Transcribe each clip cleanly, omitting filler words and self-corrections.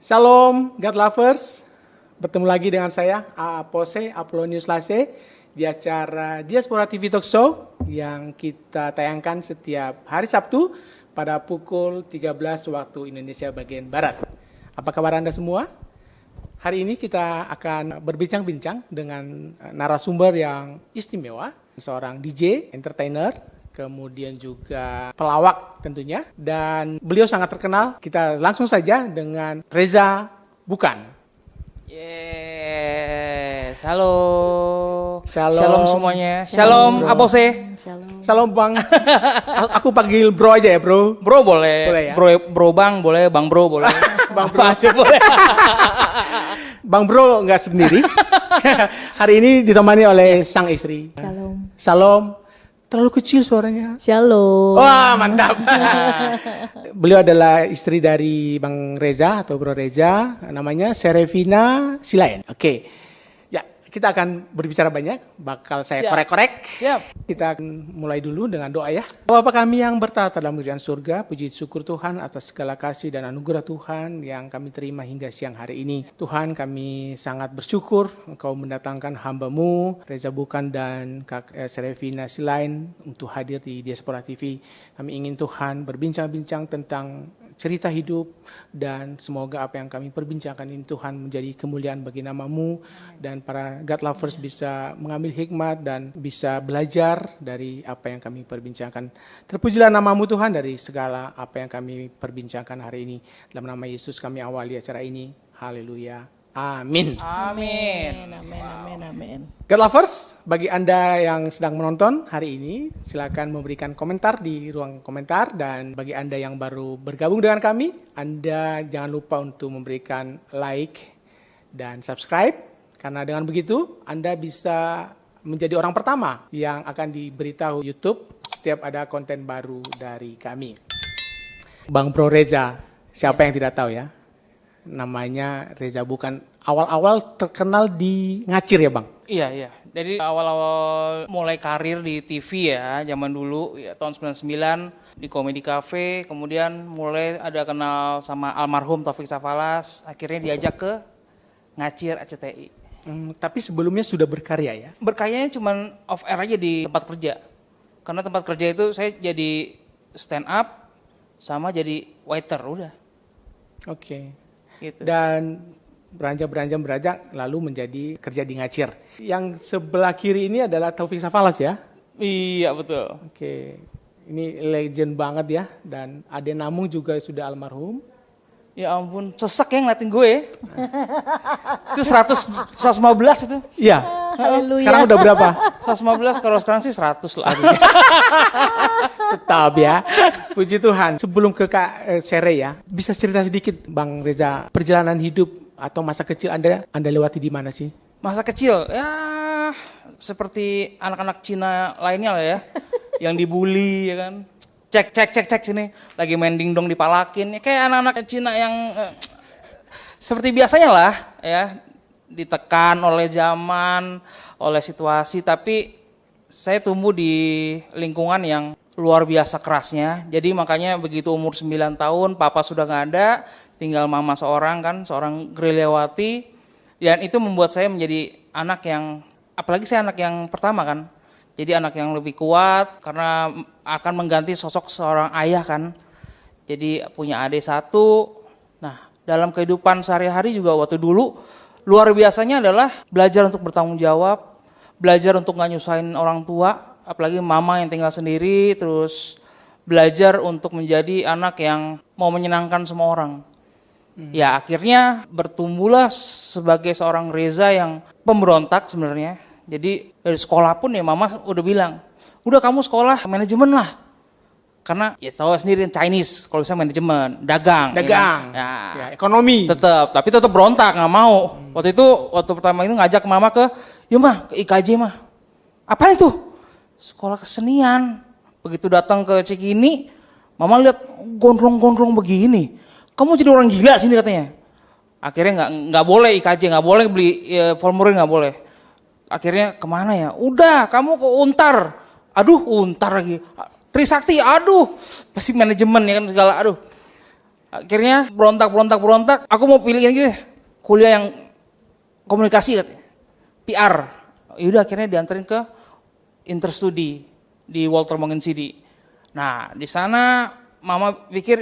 Shalom, God lovers. Bertemu lagi dengan saya, Apose, Apollonius Lase, di acara Diaspora TV Talk Show yang kita tayangkan setiap hari Sabtu pada pukul 13 waktu Indonesia bagian Barat. Apa kabar Anda semua? Hari ini kita akan berbincang-bincang dengan narasumber yang istimewa, seorang DJ, entertainer, kemudian juga pelawak tentunya, dan beliau sangat terkenal. Kita langsung saja dengan Reza Bukan. Yes, halo. Shalom. Shalom semuanya. Shalom, Apose. Shalom Bang. Aku panggil bro aja ya bro. Bro boleh. Boleh ya? Bro Bang boleh, Bang Bro boleh. Bang Bro aja boleh. Bang Bro nggak sendiri. Hari ini ditemani oleh sang istri. Shalom. Shalom. Terlalu kecil suaranya. Shalom. Wah mantap. Beliau adalah istri dari Bang Reza atau Bro Reza. Namanya Serevina Silayan. Oke. Ya kita akan berbicara banyak. Bakal saya Siap. korek-korek. Siap. Kita akan mulai dulu dengan doa ya. Bapa kami yang bertata dalam kerajaan surga, puji syukur Tuhan atas segala kasih dan anugerah Tuhan yang kami terima hingga siang hari ini. Tuhan kami sangat bersyukur Engkau mendatangkan hamba-Mu, Reza Bukan dan Kak Serevina Silain untuk hadir di Diaspora TV. Kami ingin Tuhan berbincang-bincang tentang cerita hidup dan semoga apa yang kami perbincangkan ini Tuhan menjadi kemuliaan bagi nama-Mu dan para God lovers bisa mengambil hikmat dan bisa belajar dari apa yang kami perbincangkan. Terpujilah nama-Mu Tuhan dari segala apa yang kami perbincangkan hari ini. Dalam nama Yesus kami awali acara ini. Haleluya. Amin. Amin. Amin. God lovers, bagi Anda yang sedang menonton hari ini, silakan memberikan komentar di ruang komentar. Dan bagi Anda yang baru bergabung dengan kami, Anda jangan lupa untuk memberikan like dan subscribe. Karena dengan begitu, Anda bisa menjadi orang pertama yang akan diberitahu YouTube setiap ada konten baru dari kami. Bang Bro Reza, siapa yang tidak tahu ya? Namanya Reza Bukan. Awal-awal terkenal di Ngacir ya Bang? Iya. Jadi awal-awal mulai karir di TV ya, zaman dulu ya tahun 99 di Comedy Cafe, kemudian mulai ada kenal sama almarhum Taufik Safalas, akhirnya diajak ke Ngacir RCTI. Tapi sebelumnya sudah berkarya ya? Berkaryanya cuma off air aja di tempat kerja. Karena tempat kerja itu saya jadi stand up sama jadi waiter udah. Oke. Gitu. Dan beranjak lalu menjadi kerja di Ngacir. Yang sebelah kiri ini adalah Taufik Safalas ya? Iya betul. Oke. Ini legend banget ya. Dan Ade Namung juga sudah almarhum. Ya ampun, sesek ya ngeliatin gue. Itu 115 itu. Iya. Haleluya. Sekarang udah berapa? 115, kalau sekarang sih 100 lah. Tetap ya. Puji Tuhan. Sebelum ke Kak Sere ya, bisa cerita sedikit Bang Reza, perjalanan hidup atau masa kecil Anda lewati di mana sih? Masa kecil, ya seperti anak-anak Cina lainnya lah ya. Yang dibully ya kan. Cek sini. Lagi main dingdong dipalakin. Ya, kayak anak-anak Cina yang seperti biasanya lah ya. Ditekan oleh zaman, oleh situasi. Tapi saya tumbuh di lingkungan yang luar biasa kerasnya. Jadi makanya begitu umur 9 tahun, papa sudah gak ada. Tinggal mama seorang kan, seorang gerilyawanti. Dan itu membuat saya menjadi anak yang, apalagi saya anak yang pertama kan. Jadi anak yang lebih kuat karena akan mengganti sosok seorang ayah kan. Jadi punya adik satu. Nah dalam kehidupan sehari-hari juga waktu dulu luar biasanya adalah belajar untuk bertanggung jawab. Belajar untuk gak nyusahin orang tua. Apalagi mama yang tinggal sendiri. Terus belajar untuk menjadi anak yang mau menyenangkan semua orang. Ya akhirnya bertumbuhlah sebagai seorang Reza yang pemberontak sebenarnya. Jadi dari sekolah pun ya mama udah bilang, udah kamu sekolah manajemen lah. Karena ya tahu sendiri Chinese, kalau bisa manajemen, dagang. Ya kan? Ya, ekonomi. Tapi tetap berontak, gak mau. Waktu pertama itu ngajak mama ke, yuk mah ke IKJ mah. Apa itu? Sekolah kesenian. Begitu datang ke Cikini, mama lihat gondrong-gondrong begini. Kamu jadi orang gila sini katanya. Akhirnya nggak boleh IKJ, nggak boleh beli formulir, nggak boleh. Akhirnya kemana ya? Udah, kamu ke Untar. Aduh, Untar lagi. Trisakti, aduh. Pasti manajemen ya kan segala, aduh. Akhirnya berontak. Aku mau pilih yang gini, kuliah yang komunikasi katanya. PR. Yaudah akhirnya dianterin ke Interstudi di Walter Monginsidi. Nah, di sana mama pikir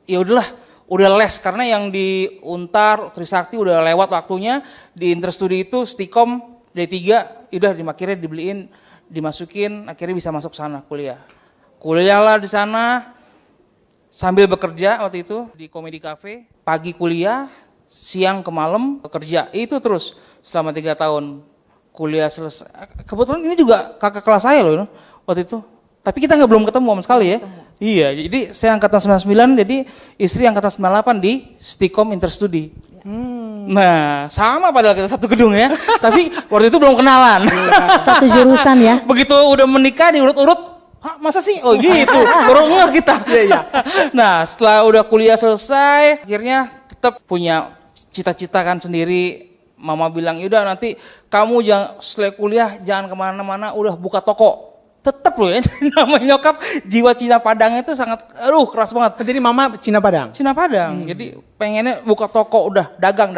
ya udahlah, udah les karena yang di Untar, Trisakti udah lewat waktunya, di Interstudi itu Stikom D3, udah akhirnya dibeliin, dimasukin, akhirnya bisa masuk sana kuliah. Kuliahlah di sana sambil bekerja waktu itu di Komedi Cafe, pagi kuliah, siang ke malam bekerja. Itu terus selama 3 tahun kuliah selesai. Kebetulan ini juga kakak kelas saya loh waktu itu. Tapi kita belum ketemu sama sekali ya. Iya, jadi saya angkatan 99, jadi istri angkatan 98 di Stikom Interstudi. Nah, sama padahal kita satu gedung ya. Tapi waktu itu belum kenalan. Satu jurusan ya. Begitu udah menikah diurut-urut, hah masa sih? Oh gitu, baru ngeh kita. Iya. Nah, setelah udah kuliah selesai, akhirnya tetap punya cita-cita kan sendiri. Mama bilang, yaudah nanti kamu jangan setelah kuliah jangan kemana-mana, udah buka toko. Tetap loh ya, namanya nyokap jiwa Cina Padangnya itu sangat, keras banget. Jadi mama Cina Padang? Cina Padang, jadi pengennya buka toko, udah dagang.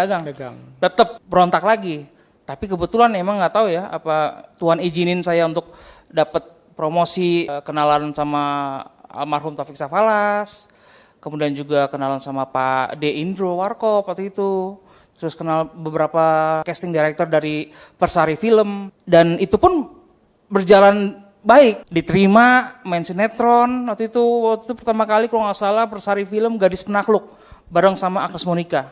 Tetap berontak lagi. Tapi kebetulan emang nggak tahu ya, apa Tuhan izinin saya untuk dapat promosi, kenalan sama almarhum Taufik Safalas, kemudian juga kenalan sama Pak D. Indro Warkop waktu itu. Terus kenal beberapa casting director dari Persari Film, dan itu pun berjalan baik, diterima main sinetron waktu itu pertama kali kalau nggak salah Persari Film Gadis Penakluk bareng sama Agnes Monica.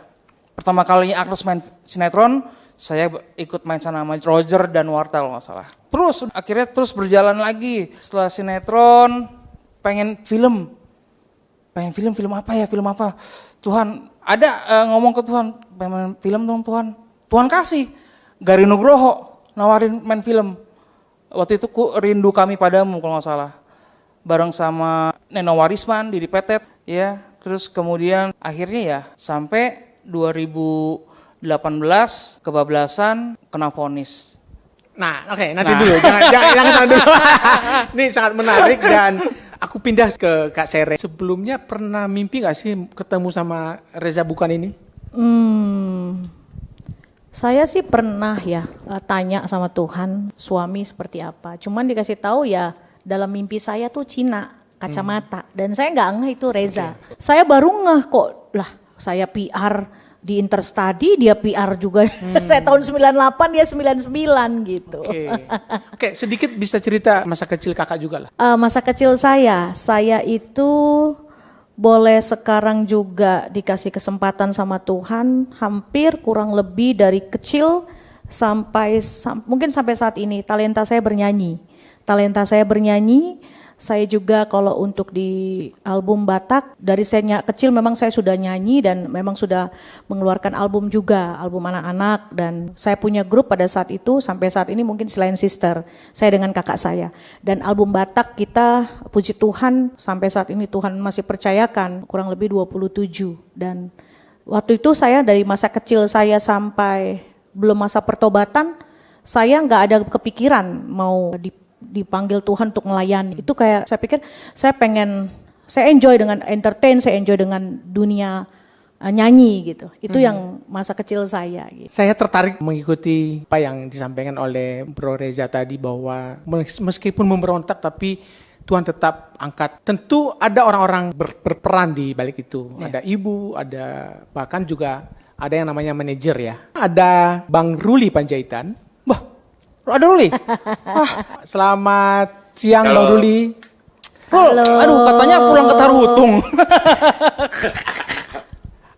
Pertama kalinya Agnes main sinetron, saya ikut main sana sama Roger dan Warta kalau nggak salah. Terus akhirnya terus berjalan lagi, setelah sinetron pengen film apa? Tuhan ada ngomong ke Tuhan, pengen film dong Tuhan. Tuhan kasih, Gari Nugroho nawarin main film. Waktu itu Rindu Kami Padamu kalau nggak salah, bareng sama Neno Warisman, Didi Petet, ya. Terus kemudian akhirnya ya sampai 2018 kebablasan kena vonis. Nah, oke, nanti dulu, jangan sana dulu. Ini sangat menarik dan aku pindah ke Kak Sere. Sebelumnya pernah mimpi nggak sih ketemu sama Reza Bukan ini? Saya sih pernah ya tanya sama Tuhan suami seperti apa. Cuman dikasih tahu ya dalam mimpi saya tuh Cina, kacamata. Dan saya nggak ngeh itu Reza. Okay. Saya baru ngeh kok, lah saya PR di Interstudy, dia PR juga. Saya tahun 98, dia 99 gitu. Oke, sedikit bisa cerita masa kecil kakak juga lah. Masa kecil saya itu boleh sekarang juga dikasih kesempatan sama Tuhan, hampir kurang lebih dari kecil mungkin sampai saat ini talenta saya bernyanyi. Saya juga kalau untuk di album Batak, dari saya kecil memang saya sudah nyanyi dan memang sudah mengeluarkan album juga, album anak-anak, dan saya punya grup pada saat itu sampai saat ini mungkin selain Sister, saya dengan kakak saya. Dan album Batak kita puji Tuhan sampai saat ini Tuhan masih percayakan kurang lebih 27. Dan waktu itu saya dari masa kecil saya sampai belum masa pertobatan, saya nggak ada kepikiran mau dipanggil Tuhan untuk melayani. Itu kayak saya pikir saya enjoy dengan entertain, saya enjoy dengan dunia nyanyi gitu. Itu yang masa kecil saya gitu. Saya tertarik mengikuti apa yang disampaikan oleh Bro Reza tadi, bahwa meskipun memberontak tapi Tuhan tetap angkat. Tentu ada orang-orang berperan di balik itu. Ada ibu, ada bahkan juga ada yang namanya manajer ya. Ada Bang Ruli Panjaitan. Ada Ruli? Selamat siang. Halo. Bang Ruli. Halo. Aduh, katanya pulang ke Tarutung.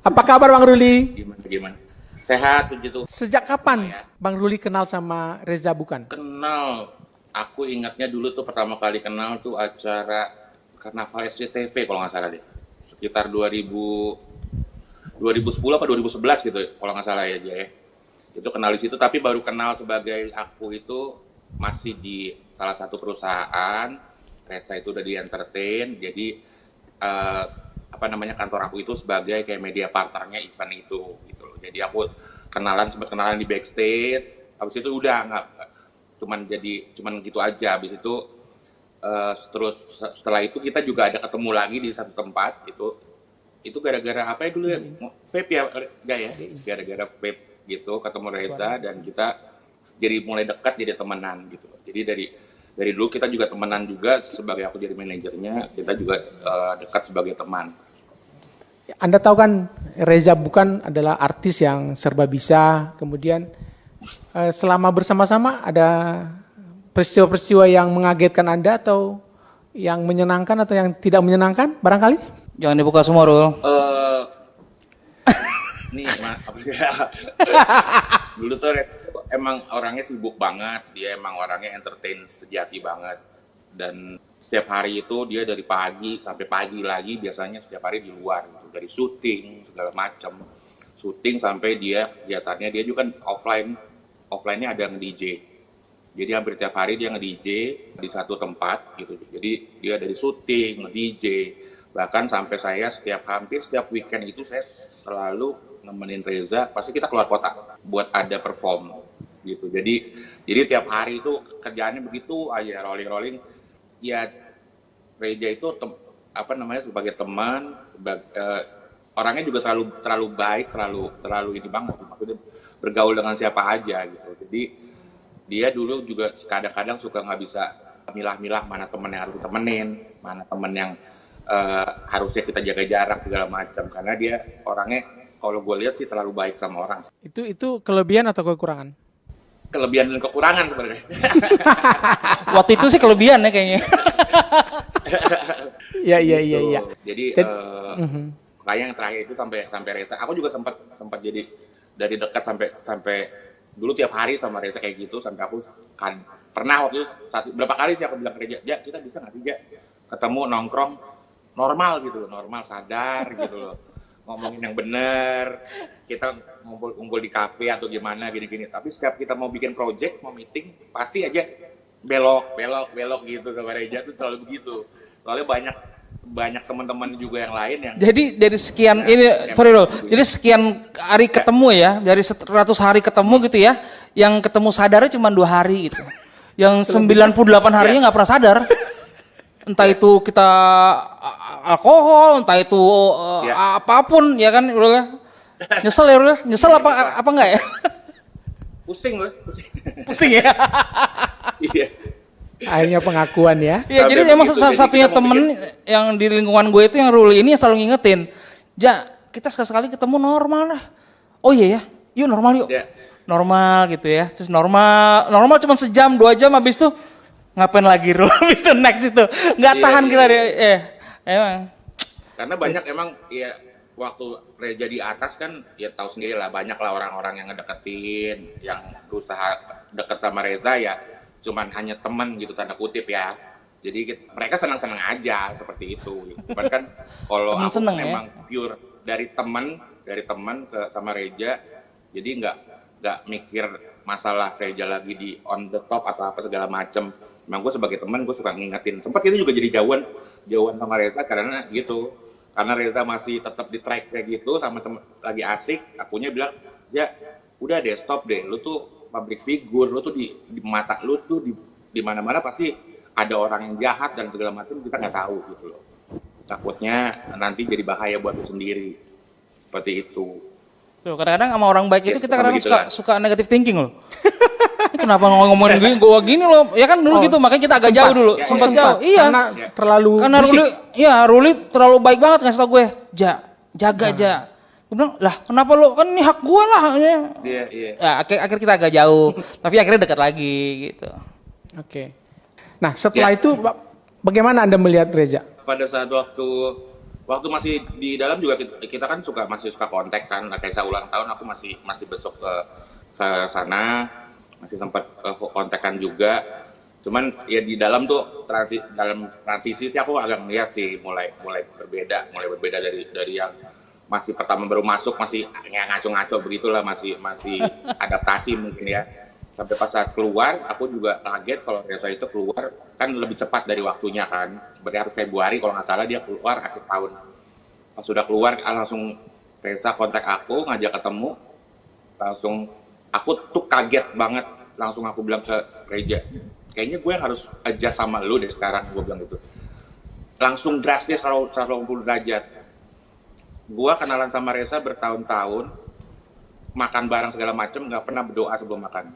Apa kabar Bang Ruli? Gimana? Sehat puji Tuhan. Sejak kapan Bang Ruli kenal sama Reza Bukan? Kenal. Aku ingatnya dulu tuh pertama kali kenal tuh acara Karnaval SCTV kalau nggak salah deh. Sekitar 2010 apa 2011 gitu kalau nggak salah ya dia ya. Itu kenal di situ, tapi baru kenal sebagai aku itu masih di salah satu perusahaan. Reza itu udah di entertain, jadi kantor aku itu sebagai kayak media partnernya event itu gitu loh. Jadi aku sempat kenalan di backstage, habis itu udah nggak cuman gitu aja. Habis itu terus setelah itu kita juga ada ketemu lagi di satu tempat itu itu gara-gara apa ya dulu ya? Vape ya, enggak ya? Gara-gara vape gitu ketemu Reza dan kita jadi mulai dekat jadi temenan gitu. Jadi dari dulu kita juga temenan juga, sebagai aku jadi manajernya, kita juga dekat sebagai teman. Anda tahu kan Reza Bukan adalah artis yang serba bisa, kemudian selama bersama-sama ada peristiwa-peristiwa yang mengagetkan Anda atau yang menyenangkan atau yang tidak menyenangkan barangkali? Jangan dibuka semua, Rul. Nih, apa ya? Dulu tuh emang orangnya sibuk banget, dia emang orangnya entertain sejati banget. Dan setiap hari itu dia dari pagi sampai pagi lagi, biasanya setiap hari di luar gitu. Dari syuting segala macam. Syuting sampai dia kegiatannya, dia juga kan offline-nya ada yang DJ. Jadi hampir tiap hari dia nge-DJ di satu tempat gitu. Jadi dia dari syuting, nge-DJ. Bahkan sampai saya hampir setiap weekend itu saya selalu nemenin Reza, pasti kita keluar kota buat ada perform gitu. Jadi tiap hari itu kerjaannya begitu aja, rolling. Ya Reza itu sebagai teman, orangnya juga terlalu baik, terlalu ini banget, maksudnya bergaul dengan siapa aja gitu. Jadi dia dulu juga kadang-kadang suka nggak bisa milah-milah mana temen yang harus ditemenin, mana temen yang harusnya kita jaga jarak segala macam, karena dia orangnya kalau gue lihat sih terlalu baik sama orang. Itu kelebihan atau kekurangan? Kelebihan dan kekurangan sebenarnya. Waktu itu sih kelebihan ya kayaknya. Iya. Jadi kayak yang terakhir itu sampai Reza, aku juga sempat jadi dari dekat sampai dulu tiap hari sama Reza kayak gitu, sampai aku pernah waktu itu berapa kali sih aku bilang ke Reza, kita bisa nggak sih ketemu nongkrong normal gitu loh, normal sadar gitu loh, ngomongin yang bener, kita ngumpul di kafe atau gimana gini-gini. Tapi setiap kita mau bikin project, mau meeting, pasti aja belok gitu sama Reza tuh selalu begitu. Soalnya banyak teman-teman juga yang lain yang Jadi dari sekian jadi sekian hari ketemu ya, dari 100 hari ketemu gitu ya, yang ketemu sadarnya cuma 2 hari gitu. Yang 98 harinya nggak pernah sadar. Entah itu kita alkohol, entah itu apapun ya kan, Rul. Nyesel ya, Rul. Nyesel apa enggak ya? pusing. Pusing ya. Iya. Akhirnya pengakuan ya. Iya, jadi emang satu-satunya temen yang di lingkungan gue itu yang Ruli ini yang selalu ngingetin. Kita sekali-sekali ketemu normal lah. Oh iya ya, yuk normal yuk. Ya. Normal gitu ya. Terus normal cuma sejam, 2 jam habis itu ngapain lagi Rul? Habis itu next itu. Nggak tahan kita deh. Emang. Karena banyak emang ya waktu Reza di atas kan ya tahu sendiri lah, banyak lah orang-orang yang ngedeketin, yang berusaha deket sama Reza ya cuman hanya teman gitu tanda kutip ya. Jadi mereka senang-senang aja seperti itu. Cuman kan kalau aku memang pure dari teman ke sama Reza, jadi nggak mikir masalah Reza lagi di on the top atau apa segala macem. Memang gue sebagai teman gue suka ngingetin. Sempat itu juga jadi jauhan sama Reza karena gitu. Karena Reza masih tetap di track kayak gitu sama temen lagi asik, akunya bilang, ya udah deh stop deh, lu tuh public figure, lu tuh di mata lu tuh di mana-mana pasti ada orang yang jahat dan segala macam, kita nggak tahu gitu loh. Takutnya nanti jadi bahaya buat lu sendiri. Seperti itu. Tuh, kadang-kadang sama orang baik itu kita kadang suka negative thinking loh. Kenapa ngomongin gue gini loh? Ya kan dulu gitu, makanya kita agak jauh dulu. Sempat jauh. Iya. Karena Ruli terlalu baik banget ngasih tau gue. Jaga. Gue bilang, lah kenapa lo? Kan ini hak gue lah. Iya. Ya, akhir kita agak jauh. Tapi akhirnya dekat lagi gitu. Oke. Nah setelah itu bagaimana Anda melihat Reza? Pada saat waktu masih di dalam juga kita kan masih suka kontak kan. Kayak saya ulang tahun aku masih besok ke sana, masih sempat kontekan juga. Cuman ya di dalam tuh dalam transisi itu aku agak melihat sih mulai berbeda dari yang masih pertama baru masuk masih ngaco-ngaco begitulah, masih adaptasi mungkin ya. Sampai pas saat keluar aku juga kaget kalau Reza itu keluar kan lebih cepat dari waktunya kan. Sebenarnya harus Februari kalau nggak salah dia keluar akhir tahun. Pas sudah keluar langsung Reza kontak aku ngajak ketemu, langsung aku tuh kaget banget, langsung aku bilang ke Reza, kayaknya gue yang harus adjust sama lu deh sekarang, gue bilang gitu. Langsung drastis 180 derajat. Gua kenalan sama Reza bertahun-tahun, makan bareng segala macem, nggak pernah berdoa sebelum makan.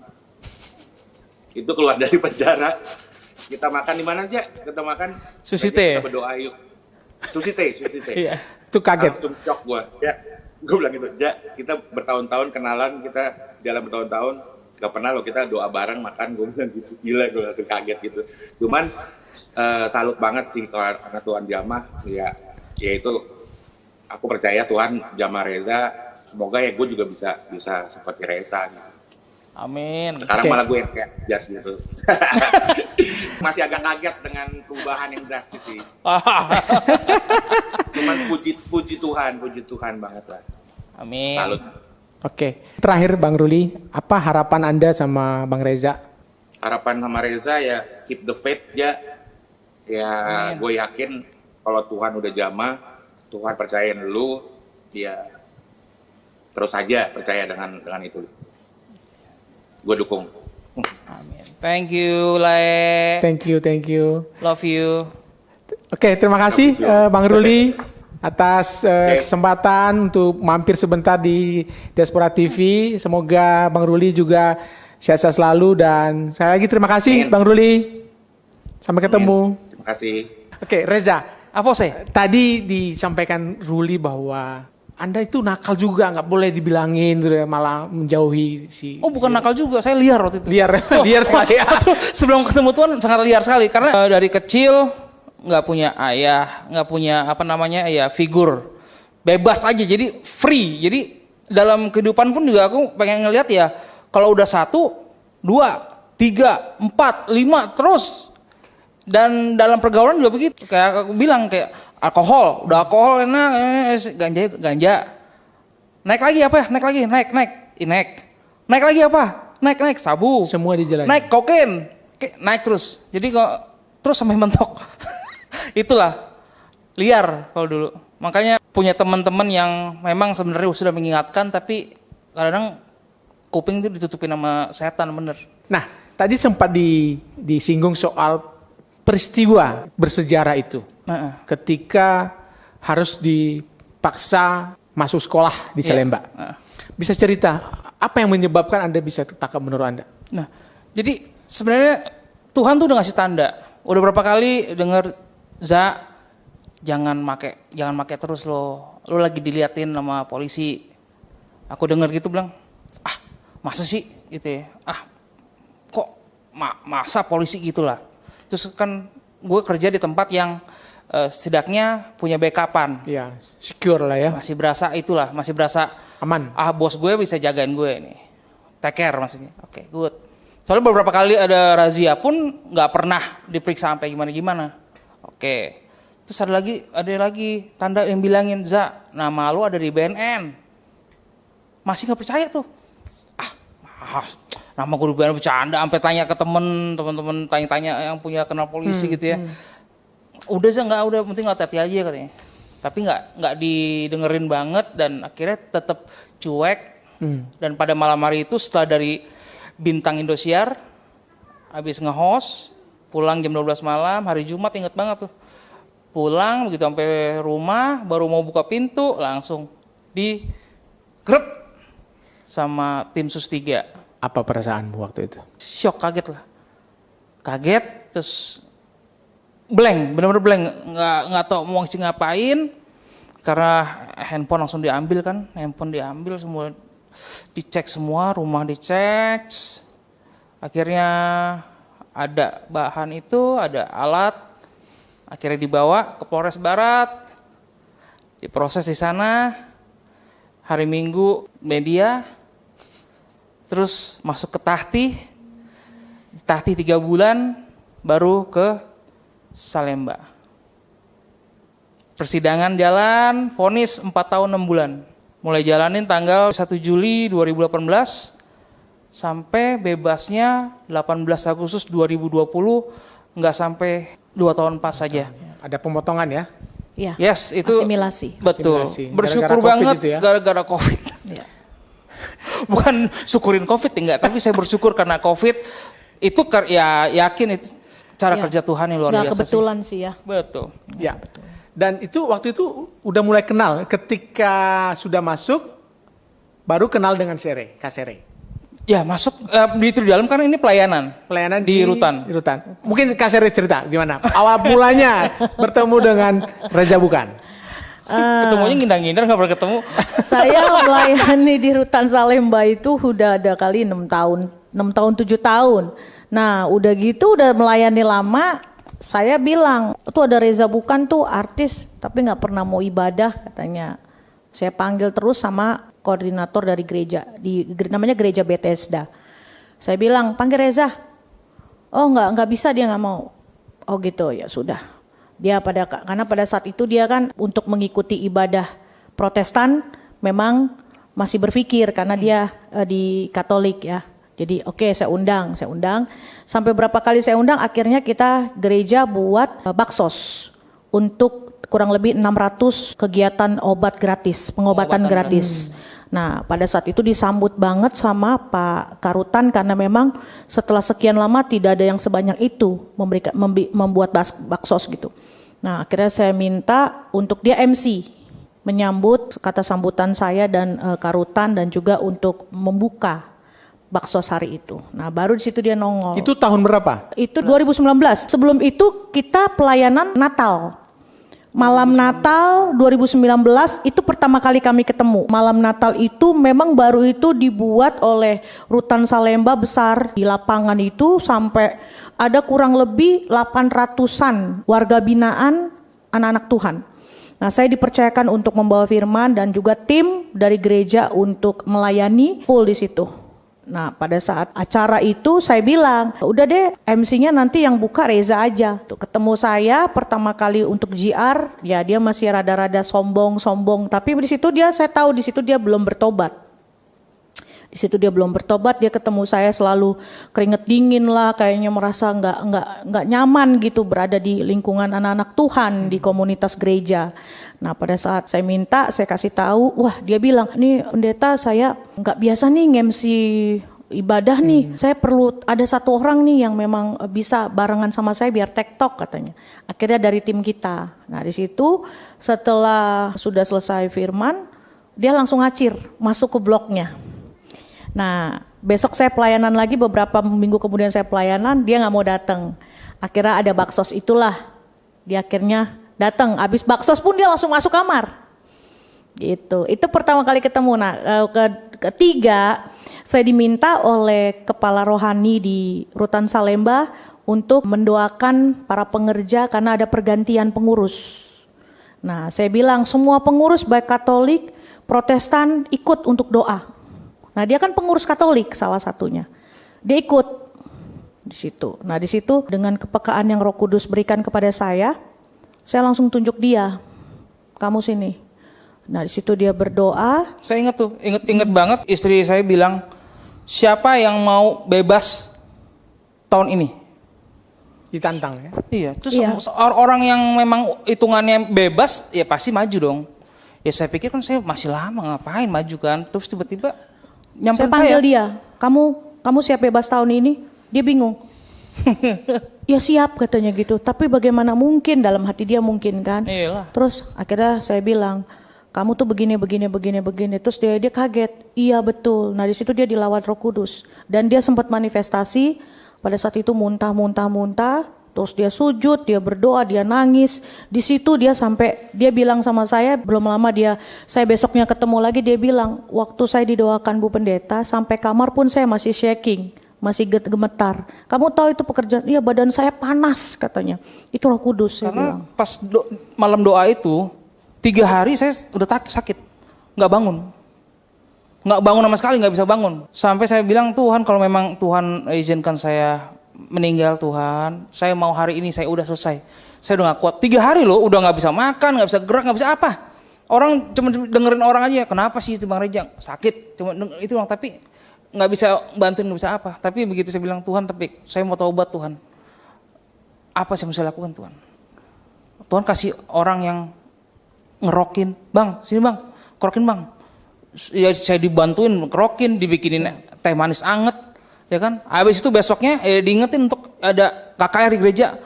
Itu keluar dari penjara, kita makan di mana aja, kita makan. Susite. Kita berdoa yuk. Susite. Iya. Itu kaget. Langsung shock gua. Ya, gue bilang gitu. Ja, kita bertahun-tahun kenalan, kita jalan bertahun-tahun, nggak pernah loh kita doa bareng makan. Gue bilang gitu, gila, gue langsung kaget gitu. Cuman salut banget sih karena Tuhan jamah, ya itu aku percaya Tuhan jamah Reza. Semoga ya gue juga bisa seperti Reza gitu. Amin. Sekarang Oke. malah gue yang kayak jas gitu. Masih agak kaget dengan perubahan yang drastis sih. Cuman puji Tuhan banget lah. Amin. Salut. Oke. Terakhir Bang Ruli, apa harapan Anda sama Bang Reza? Harapan sama Reza ya keep the faith ya. Ya gue yakin kalau Tuhan udah jamah, Tuhan percayain lu, ya terus aja percaya dengan itu. Gue dukung. Amin. Thank you, Lae. Thank you. Love you. Oke, terima kasih Bang Ruli atas Oke. kesempatan untuk mampir sebentar di Diaspora TV. Semoga Bang Ruli juga sehat-sehat selalu dan sekali lagi terima kasih Amin. Bang Ruli. Sampai ketemu. Terima kasih. Oke, Reza. Apa sih? Tadi disampaikan Ruli bahwa Anda itu nakal juga, nggak boleh dibilangin, gitu ya, malah menjauhi si. Oh, bukan nakal juga, saya liar waktu itu. liar sekali. Sebelum ketemu Tuhan sangat liar sekali karena dari kecil nggak punya ayah, nggak punya figur, bebas aja, jadi free. Jadi dalam kehidupan pun juga aku pengen ngelihat ya, kalau udah 1, 2, 3, 4, 5 terus. Dan dalam pergaulan juga begitu. Kayak aku bilang kayak alkohol, udah alkohol enak, ganja. Naik lagi apa? Naik lagi apa? Naik sabu. Semua dijalani. Naik kokain, naik terus. Jadi kok terus sampai mentok. Itulah liar kalau dulu. Makanya punya teman-teman yang memang sebenarnya sudah mengingatkan, tapi kadang-kadang kuping itu ditutupin sama setan, bener. Nah, tadi sempat disinggung soal peristiwa bersejarah itu. Ketika harus dipaksa masuk sekolah di Salemba. Bisa cerita apa yang menyebabkan Anda bisa takab menurut Anda? Nah, jadi sebenarnya Tuhan tuh udah ngasih tanda. Udah berapa kali dengar, Za, jangan make terus lo lagi diliatin sama polisi. Aku dengar gitu bilang, masa sih gitu ya? Kok masa polisi gitulah. Terus kan gue kerja di tempat yang setidaknya punya backupan. Ya, secure lah ya. Masih berasa Aman. bos gue bisa jagain gue nih. Take care maksudnya. Oke, good. Soalnya beberapa kali ada razia pun nggak pernah diperiksa sampai gimana. Oke. Terus ada lagi tanda yang bilangin, Za, nama lu ada di BNN. Masih nggak percaya tuh. Nama gue BNN bercanda, sampai tanya ke temen-temen tanya-tanya yang punya kenal polisi gitu ya. Udah penting hati-hati aja katanya. Tapi nggak didengerin banget dan akhirnya tetap cuek. Dan pada malam hari itu setelah dari Bintang Indosiar, habis nge-host, pulang jam 12 malam, hari Jumat inget banget tuh. Pulang begitu sampai rumah, baru mau buka pintu, langsung digrep sama tim Sus 3. Apa perasaanmu waktu itu? Shock, kaget lah. Kaget, terus blank, benar-benar blank. Nggak tahu mau ngapain, karena handphone langsung diambil kan. Handphone diambil, semua dicek semua, rumah dicek. Akhirnya ada bahan itu, ada alat. Akhirnya dibawa ke Polres Barat, diproses di sana. Hari Minggu media, terus masuk ke Tahti 3 bulan, baru ke Salemba. Persidangan jalan, vonis 4 tahun 6 bulan. Mulai jalanin tanggal 1 Juli 2018, sampai bebasnya 18 Agustus 2020, nggak sampai 2 tahun pas saja. Ada pemotongan ya? Ya. Yes, itu Asimilasi. betul. Asimilasi. Bersyukur Gara-gara COVID banget itu ya? gara-gara COVID. Ya. Bukan syukurin COVID enggak, tapi saya bersyukur karena COVID itu ya yakin itu cara Ya. kerja Tuhan yang luar Nggak biasa kebetulan sih ya. Betul. Ya. Dan itu waktu itu udah mulai kenal. Ketika sudah masuk, baru kenal dengan Kak Sere. Ya masuk di dalam karena ini pelayanan. Pelayanan di rutan. Di rutan. Mungkin Kak Sere cerita gimana awal mulanya bertemu dengan Reza Bukan. Ketemunya ngindar-ngindar nggak pernah ketemu. Saya melayani di Rutan Salemba itu udah ada kali 6 tahun, 7 tahun. Nah udah gitu udah melayani lama. Saya bilang, tuh ada Reza Bukan tuh artis, tapi nggak pernah mau ibadah katanya. Saya panggil terus sama koordinator dari gereja, namanya Gereja Bethesda. Saya bilang, panggil Reza. Oh nggak bisa, dia nggak mau. Oh gitu, ya sudah. Karena pada saat itu dia kan untuk mengikuti ibadah Protestan memang masih berpikir karena dia di Katolik ya. Jadi oke, saya undang. Sampai berapa kali saya undang, akhirnya kita gereja buat baksos untuk kurang lebih 600 kegiatan pengobatan gratis. Nah pada saat itu disambut banget sama Pak Karutan karena memang setelah sekian lama tidak ada yang sebanyak itu membuat baksos gitu. Nah akhirnya saya minta untuk dia MC, menyambut kata sambutan saya dan Karutan dan juga untuk membuka baksos hari itu. Nah baru di situ dia nongol. Itu tahun berapa? Itu 2019. Sebelum itu kita pelayanan Natal. Malam Natal 2019 itu pertama kali kami ketemu. Malam Natal itu memang baru itu dibuat oleh Rutan Salemba besar di lapangan itu sampai ada kurang lebih 800-an warga binaan anak-anak Tuhan. Nah saya dipercayakan untuk membawa firman dan juga tim dari gereja untuk melayani full di situ. Nah pada saat acara itu saya bilang, udah deh MC-nya nanti yang buka Reza aja. Tuh, ketemu saya pertama kali untuk GR, ya dia masih rada-rada sombong. Tapi saya tahu di situ dia belum bertobat. Dia ketemu saya selalu keringet dingin lah, kayaknya merasa nggak nyaman gitu berada di lingkungan anak-anak Tuhan di komunitas gereja. Nah pada saat saya minta, saya kasih tahu, wah dia bilang, nih pendeta saya nggak biasa nih nge-MC ibadah nih, saya perlu ada satu orang nih yang memang bisa barengan sama saya biar tektok katanya. Akhirnya dari tim kita. Nah di situ setelah sudah selesai firman, dia langsung ngacir masuk ke blognya. Nah besok saya pelayanan lagi, beberapa minggu kemudian saya pelayanan, dia nggak mau datang. Akhirnya ada baksos itulah, dia akhirnya datang, habis baksos pun dia langsung masuk kamar. Gitu. Itu pertama kali ketemu. Nah, ketiga saya diminta oleh kepala rohani di Rutan Salemba untuk mendoakan para pengerja karena ada pergantian pengurus. Nah, saya bilang semua pengurus baik Katolik, Protestan ikut untuk doa. Nah, dia kan pengurus Katolik salah satunya. Dia ikut di situ. Nah, di situ dengan kepekaan yang Roh Kudus berikan kepada saya langsung tunjuk dia, kamu sini. Nah di situ dia berdoa. Saya ingat banget istri saya bilang, siapa yang mau bebas tahun ini? Ditantang ya? Iya, terus orang yang memang hitungannya bebas, ya pasti maju dong. Ya saya pikir kan saya masih lama ngapain maju kan, terus tiba-tiba nyamperin saya panggil dia, kamu siap bebas tahun ini? Dia bingung. Ya siap katanya gitu, tapi bagaimana mungkin, dalam hati dia mungkin kan. Iyalah. Terus akhirnya saya bilang, kamu tuh begini. Terus dia kaget, iya betul. Nah di situ dia dilawat Roh Kudus dan dia sempat manifestasi pada saat itu muntah. Terus dia sujud, dia berdoa, dia nangis. Di situ dia bilang sama saya, belum lama saya besoknya ketemu lagi, dia bilang, waktu saya didoakan Bu Pendeta, sampai kamar pun saya masih shaking. Masih gemetar. Kamu tahu itu pekerjaan? Iya, badan saya panas katanya. Itu Roh Kudus. Karena pas malam doa itu 3 hari saya udah sakit, nggak bangun sama sekali, nggak bisa bangun. Sampai saya bilang, Tuhan kalau memang Tuhan izinkan saya meninggal, Tuhan, saya mau hari ini saya udah selesai. Saya udah nggak kuat. 3 hari loh, udah nggak bisa makan, nggak bisa gerak, nggak bisa apa. Orang cuma dengerin orang aja. Kenapa sih itu Bang Rejang sakit? Cuma itu doang, tapi nggak bisa bantuin, nggak bisa apa. Tapi begitu saya bilang, Tuhan, tapi saya mau taubat Tuhan. Apa sih yang saya lakukan Tuhan? Tuhan kasih orang yang ngerokin, Bang, sini Bang, kerokin Bang. Ya saya dibantuin kerokin, dibikinin teh manis anget, ya kan. Habis itu besoknya diingetin untuk ada KKR di gereja.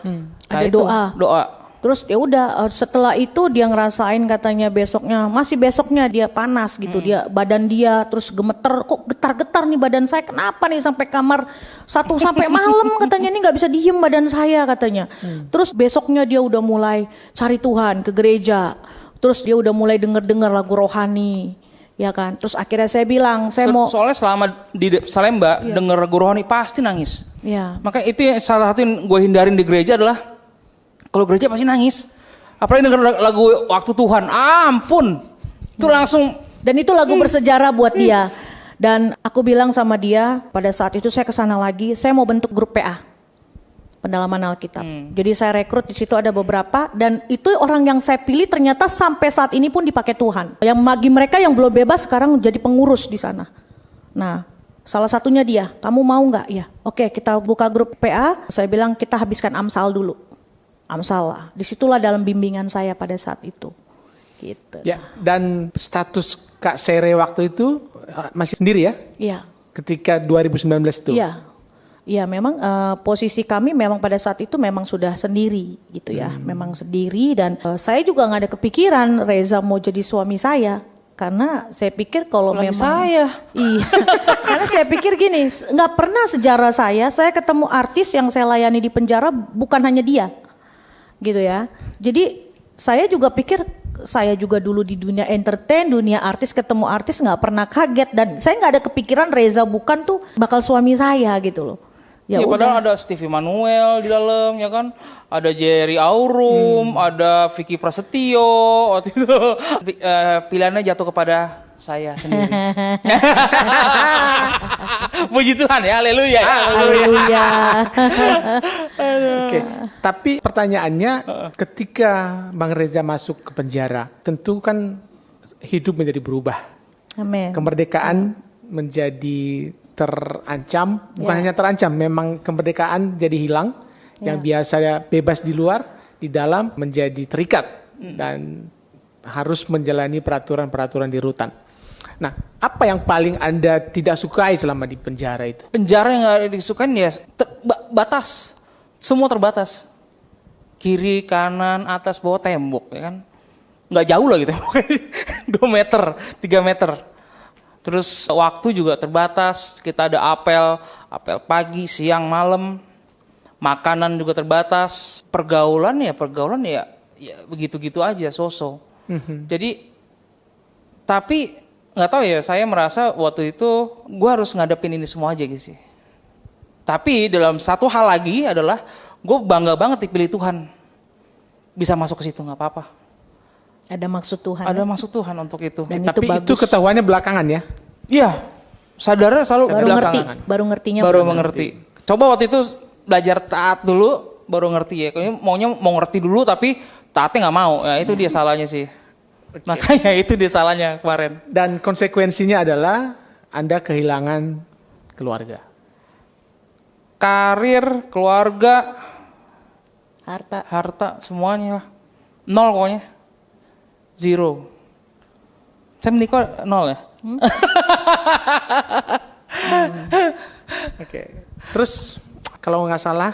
Ada doa. Terus ya udah setelah itu dia ngerasain katanya besoknya dia panas gitu, dia badan dia terus gemeter, kok getar-getar nih badan saya, kenapa nih sampai kamar 1 sampai malam katanya, ini nggak bisa diem badan saya katanya. Terus besoknya dia udah mulai cari Tuhan ke gereja, terus dia udah mulai denger lagu rohani, ya kan. Terus akhirnya saya bilang saya mau, Soalnya selama di Salemba denger lagu rohani pasti nangis. ya. Makanya itu yang salah satu yang gue hindarin di gereja adalah kalau gereja pasti nangis. Apalagi denger lagu Waktu Tuhan, ampun. Itu langsung. Dan itu lagu bersejarah buat dia. Dan aku bilang sama dia, pada saat itu saya kesana lagi, saya mau bentuk grup PA, pendalaman Alkitab. Jadi saya rekrut, di situ ada beberapa, dan itu orang yang saya pilih ternyata sampai saat ini pun dipakai Tuhan. Yang bagi mereka yang belum bebas sekarang jadi pengurus di sana. Nah, salah satunya dia, kamu mau nggak? Ya, oke, kita buka grup PA. Saya bilang kita habiskan Amsal dulu. Amsal lah. Disitulah dalam bimbingan saya pada saat itu. Gitu. Ya, dan status Kak Sere waktu itu masih sendiri ya? Iya. Ketika 2019 itu? Iya. Iya, memang posisi kami memang pada saat itu memang sudah sendiri gitu ya. Memang sendiri, dan saya juga nggak ada kepikiran Reza mau jadi suami saya. Karena saya pikir kalau Lagi memang saya. Iya. Karena saya pikir gini, nggak pernah sejarah saya ketemu artis yang saya layani di penjara bukan hanya dia. Gitu ya. Jadi saya juga pikir, saya juga dulu di dunia entertain, dunia artis, ketemu artis nggak pernah kaget, dan saya nggak ada kepikiran Reza Bukan tuh bakal suami saya gitu loh. Ya Padahal udah. ada Stevie Manuel di dalam, ya kan? Ada Jerry Aurum, ada Vicky Prasetyo waktu itu. Pilihannya jatuh kepada saya sendiri. Puji Tuhan ya, haleluya. Haleluya. Oke, tapi pertanyaannya ketika Bang Reza masuk ke penjara, tentu kan hidup menjadi berubah. Amin. Kemerdekaan menjadi terancam, bukan Ya. hanya terancam, memang kemerdekaan jadi hilang. Yang biasa bebas di luar, di dalam menjadi terikat dan harus menjalani peraturan-peraturan di rutan. Nah, apa yang paling Anda tidak sukai selama di penjara itu? Penjara yang gak disukain ya batas, semua terbatas. Kiri, kanan, atas, bawah, tembok, ya kan? Nggak jauh lagi temboknya, 2 meter, 3 meter. Terus waktu juga terbatas, kita ada apel pagi, siang, malam. Makanan juga terbatas. Pergaulan ya begitu-gitu aja, so-so. Jadi, tapi nggak tahu ya, saya merasa waktu itu gue harus ngadepin ini semua aja gitu sih. Tapi dalam satu hal lagi adalah gue bangga banget dipilih Tuhan. Bisa masuk ke situ nggak apa-apa. Ada maksud Tuhan. Ada maksud Tuhan untuk itu. Dan Tapi itu itu bagus. ketahuannya belakangan ya? Iya, sadarnya selalu Baru ngerti, belakangan. baru ngertinya. Baru mengerti. Coba waktu itu belajar taat dulu, baru ngerti ya. Kayaknya maunya mau ngerti dulu tapi taatnya nggak mau. Ya itu dia salahnya sih. Makanya itu dia salahnya kemarin. Dan konsekuensinya adalah Anda kehilangan keluarga. Karir, keluarga, Harta. semuanya lah. 0 pokoknya. 0. Saya menikah 0 ya? Oke. Terus kalau nggak salah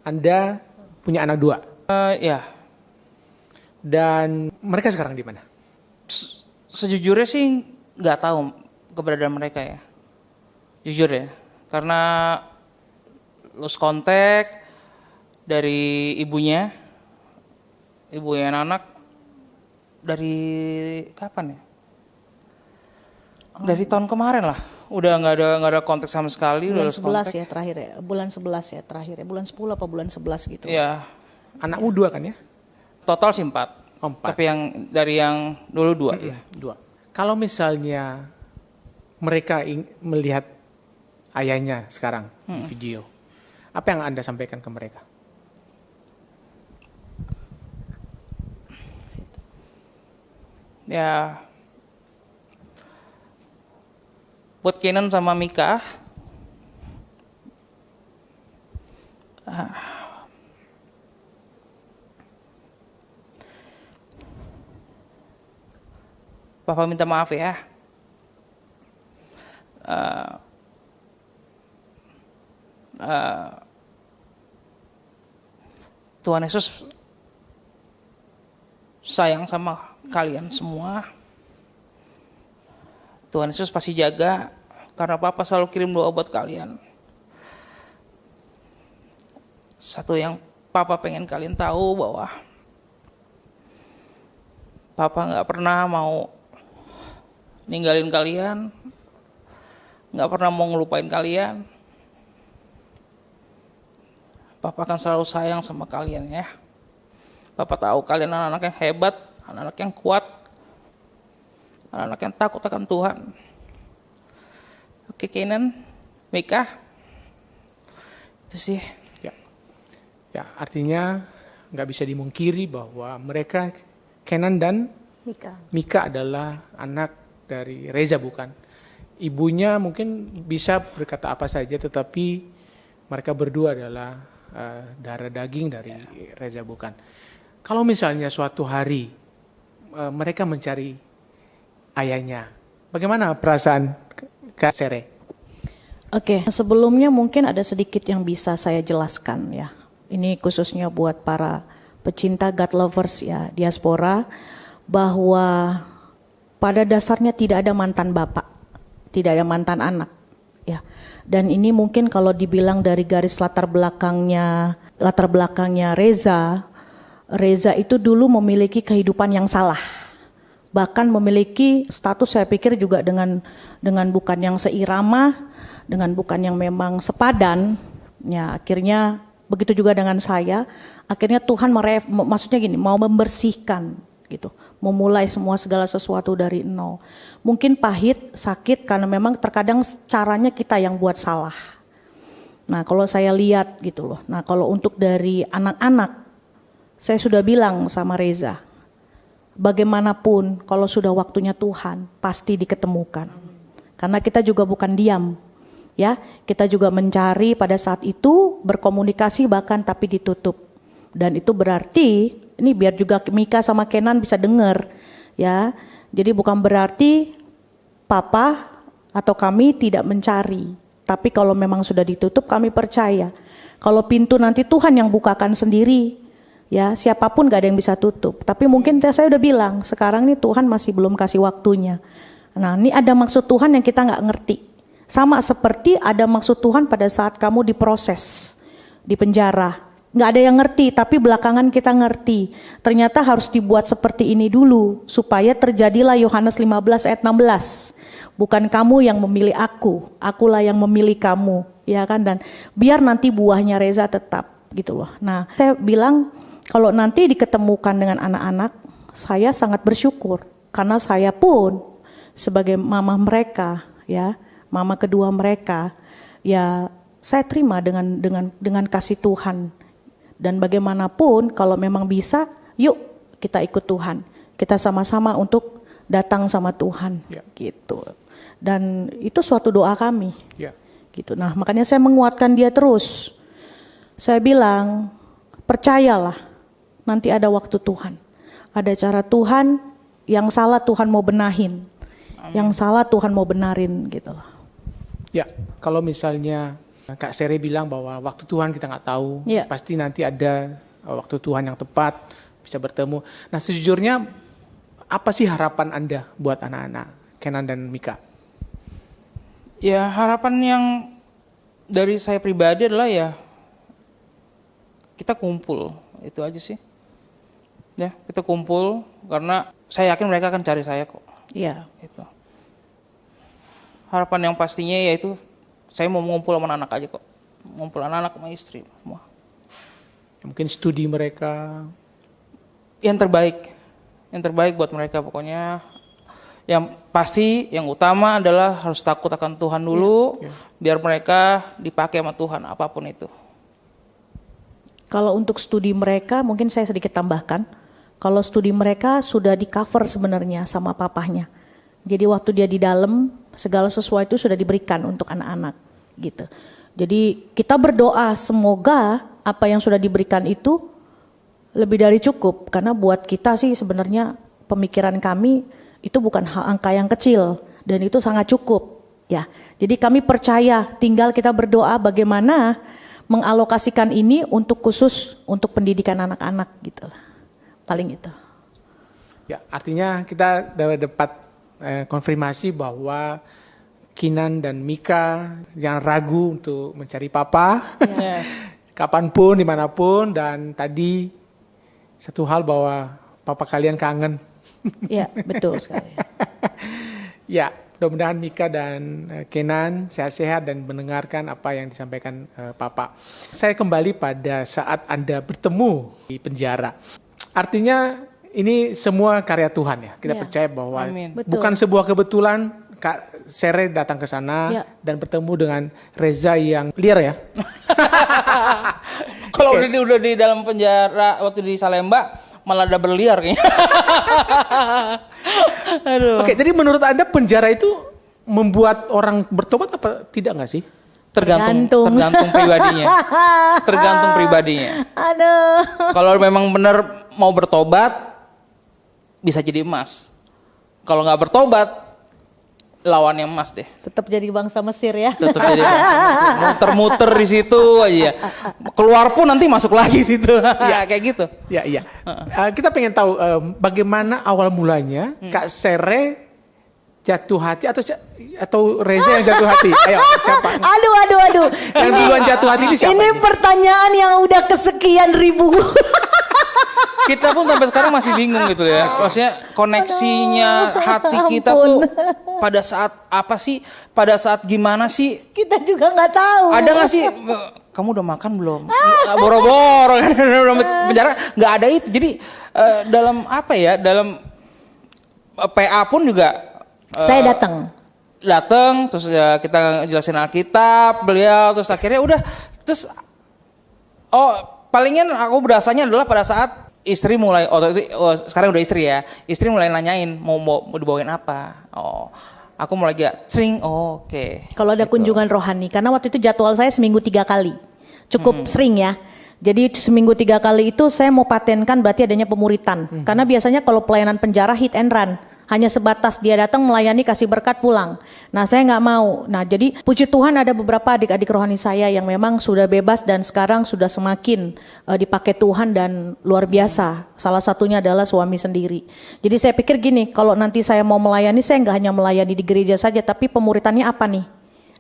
Anda punya anak 2 Ya, dan mereka sekarang di mana? sejujurnya sih nggak tahu keberadaan mereka ya. Jujur ya. Karena lose kontak dari ibunya anak dari kapan ya? Dari tahun kemarin lah. Udah nggak ada kontak sama sekali. Bulan udah lost 11 contact. ya terakhir ya. Bulan 11 ya terakhir ya. Bulan 10 apa bulan 11 gitu. Ya, Anakmu 2 kan ya? total sih 4. Oh, 4. Tapi yang dari yang dulu 2 ya. 2. Kalau misalnya mereka melihat ayahnya sekarang di video, apa yang Anda sampaikan ke mereka? Ya, buat Kenan sama Mika, Papa minta maaf ya. Tuhan Yesus sayang sama kalian semua. Tuhan Yesus pasti jaga, karena Papa selalu kirim doa buat kalian. Satu yang Papa pengen kalian tahu bahwa Papa gak pernah mau ninggalin kalian, gak pernah mau ngelupain kalian. Papa akan selalu sayang sama kalian ya. Papa tahu kalian anak-anak yang hebat, anak-anak yang kuat, anak-anak yang takut akan Tuhan. Oke, Kenan, Mika, itu sih. Ya, artinya nggak bisa dimungkiri bahwa mereka, Kenan dan Mika adalah anak dari Reza, bukan? Ibunya mungkin bisa berkata apa saja, tetapi mereka berdua adalah darah daging dari Reza, bukan? Kalau misalnya suatu hari mereka mencari ayahnya, bagaimana perasaan Kak Sere? Oke, sebelumnya mungkin ada sedikit yang bisa saya jelaskan ya. Ini khususnya buat para pecinta God lovers ya, diaspora, bahwa pada dasarnya tidak ada mantan bapak, tidak ada mantan anak ya. Dan ini mungkin kalau dibilang dari garis latar belakangnya Reza itu dulu memiliki kehidupan yang salah. Bahkan memiliki status, saya pikir juga dengan bukan yang seirama, dengan bukan yang memang sepadan. Ya, akhirnya begitu juga dengan saya. Akhirnya Tuhan maksudnya gini, mau membersihkan gitu, memulai semua segala sesuatu dari nol. Mungkin pahit, sakit, karena memang terkadang caranya kita yang buat salah. Nah, kalau saya lihat gitu loh. Nah, kalau untuk dari anak-anak, saya sudah bilang sama Reza, bagaimanapun kalau sudah waktunya Tuhan pasti diketemukan. Karena kita juga bukan diam, ya. Kita juga mencari pada saat itu, berkomunikasi bahkan tapi ditutup. Dan itu berarti, ini biar juga Mika sama Kenan bisa dengar, ya. Jadi bukan berarti Papa atau kami tidak mencari, tapi kalau memang sudah ditutup kami percaya. Kalau pintu nanti Tuhan yang bukakan sendiri. Ya, siapapun gak ada yang bisa tutup. Tapi mungkin saya udah bilang, sekarang ini Tuhan masih belum kasih waktunya. Nah, ini ada maksud Tuhan yang kita gak ngerti. Sama seperti ada maksud Tuhan pada saat kamu diproses, di penjara. Gak ada yang ngerti, tapi belakangan kita ngerti. Ternyata harus dibuat seperti ini dulu, supaya terjadilah Yohanes 15 ayat 16. Bukan kamu yang memilih akulah yang memilih kamu. Ya kan, dan biar nanti buahnya Reza tetap gitu loh. Nah, saya bilang, kalau nanti diketemukan dengan anak-anak, saya sangat bersyukur karena saya pun sebagai mama mereka, ya, mama kedua mereka, ya, saya terima dengan kasih Tuhan. Dan bagaimanapun kalau memang bisa, yuk kita ikut Tuhan, kita sama-sama untuk datang sama Tuhan, gitu. Dan itu suatu doa kami, gitu. Nah, makanya saya menguatkan dia terus. Saya bilang, percayalah. Nanti ada waktu Tuhan, ada cara Tuhan, yang salah Tuhan mau benahin, yang salah Tuhan mau benarin gitu loh. Ya, kalau misalnya Kak Sere bilang bahwa waktu Tuhan kita nggak tahu, pasti nanti ada waktu Tuhan yang tepat bisa bertemu. Nah, sejujurnya apa sih harapan Anda buat anak-anak Kenan dan Mika? Ya, harapan yang dari saya pribadi adalah ya kita kumpul, itu aja sih. Ya, kita kumpul karena saya yakin mereka akan cari saya kok. Iya. Itu. Harapan yang pastinya yaitu saya mau ngumpul sama anak aja kok. Ngumpul anak-anak sama istri semua. Mungkin studi mereka. Yang terbaik buat mereka pokoknya. Yang pasti, yang utama adalah harus takut akan Tuhan dulu. Biar mereka dipakai sama Tuhan apapun itu. Kalau untuk studi mereka mungkin saya sedikit tambahkan. Kalau studi mereka sudah di cover sebenarnya sama papahnya. Jadi waktu dia di dalam, segala sesuatu sudah diberikan untuk anak-anak gitu. Jadi kita berdoa semoga apa yang sudah diberikan itu lebih dari cukup. Karena buat kita sih sebenarnya pemikiran kami itu bukan angka yang kecil. Dan itu sangat cukup ya. Jadi kami percaya, tinggal kita berdoa bagaimana mengalokasikan ini untuk khusus untuk pendidikan anak-anak gitu. Paling itu. Ya, artinya kita dapat konfirmasi bahwa Kinan dan Mika jangan ragu untuk mencari papa. Yes. Kapanpun, dimanapun, dan tadi satu hal bahwa papa kalian kangen. Ya, betul sekali. Ya, mudah-mudahan Mika dan Kenan sehat-sehat dan mendengarkan apa yang disampaikan papa. Saya kembali pada saat Anda bertemu di penjara. Artinya ini semua karya Tuhan ya. Kita Ya. percaya bahwa Amin. bukan sebuah kebetulan Kak Sere datang ke sana Ya. dan bertemu dengan Reza yang liar ya. Kalau Oke. udah di dalam penjara waktu di Salemba malah ada berliar kayaknya. Aduh. Oke, jadi menurut Anda penjara itu membuat orang bertobat apa tidak nggak sih? Tergantung. Tergantung pribadinya. Tergantung pribadinya. Aduh. Kalau memang benar mau bertobat bisa jadi emas. Kalau nggak bertobat lawannya emas deh. Tetap jadi bangsa Mesir ya. Tetap jadi bangsa Mesir. Muter-muter di situ aja. Keluar pun nanti masuk lagi situ. Ya kayak gitu. Ya, iya. Kita pengen tahu bagaimana awal mulanya Kak Sere jatuh hati atau Reza yang jatuh hati? Ayo, siapa? Aduh. Yang duluan jatuh hati ini siapa? Ini pertanyaan yang udah kesekian ribu. Kita pun sampai sekarang masih bingung gitu ya. Maksudnya koneksinya hati kita ampun. tuh pada saat apa sih? Pada saat gimana sih? Kita juga nggak tahu. Ada nggak sih? Kamu udah makan belum? Boro-boro kan dalam penjara nggak ada itu. Jadi dalam apa ya? Dalam PA pun juga Saya datang. terus kita jelasin Alkitab, beliau terus akhirnya udah terus palingan aku berasanya adalah pada saat istri mulai sekarang udah istri ya. Istri mulai nanyain mau dibawain apa. Aku mulai gak sering. Oke. Kalau ada kunjungan rohani, karena waktu itu jadwal saya seminggu 3 kali, cukup sering ya. Jadi seminggu 3 kali itu saya mau patenkan berarti adanya pemuritan. Karena biasanya kalau pelayanan penjara hit and run, hanya sebatas dia datang melayani kasih berkat pulang. Nah saya nggak mau. Nah jadi puji Tuhan ada beberapa adik-adik rohani saya yang memang sudah bebas dan sekarang sudah semakin dipakai Tuhan dan luar biasa. Salah satunya adalah suami sendiri. Jadi saya pikir gini, kalau nanti saya mau melayani, saya nggak hanya melayani di gereja saja, tapi pemuritannya apa nih?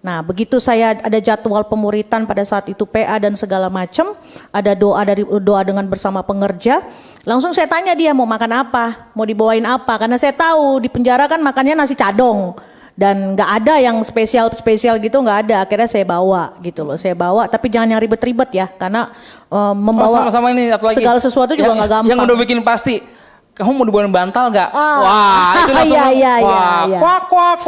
Nah begitu saya ada jadwal pemuritan pada saat itu PA dan segala macam, ada doa dengan bersama pengerja. Langsung saya tanya dia mau makan apa, mau dibawain apa, karena saya tahu di penjara kan makannya nasi cadong dan nggak ada yang spesial gitu, nggak ada. Akhirnya saya bawa gitu loh, saya bawa, tapi jangan yang ribet-ribet ya, karena membawa sama ini satu lagi. segala sesuatu juga nggak gampang. Yang udah bikin pasti. Kamu mau dibawain bantal nggak? Wah itu langsung. Iya. Kuak.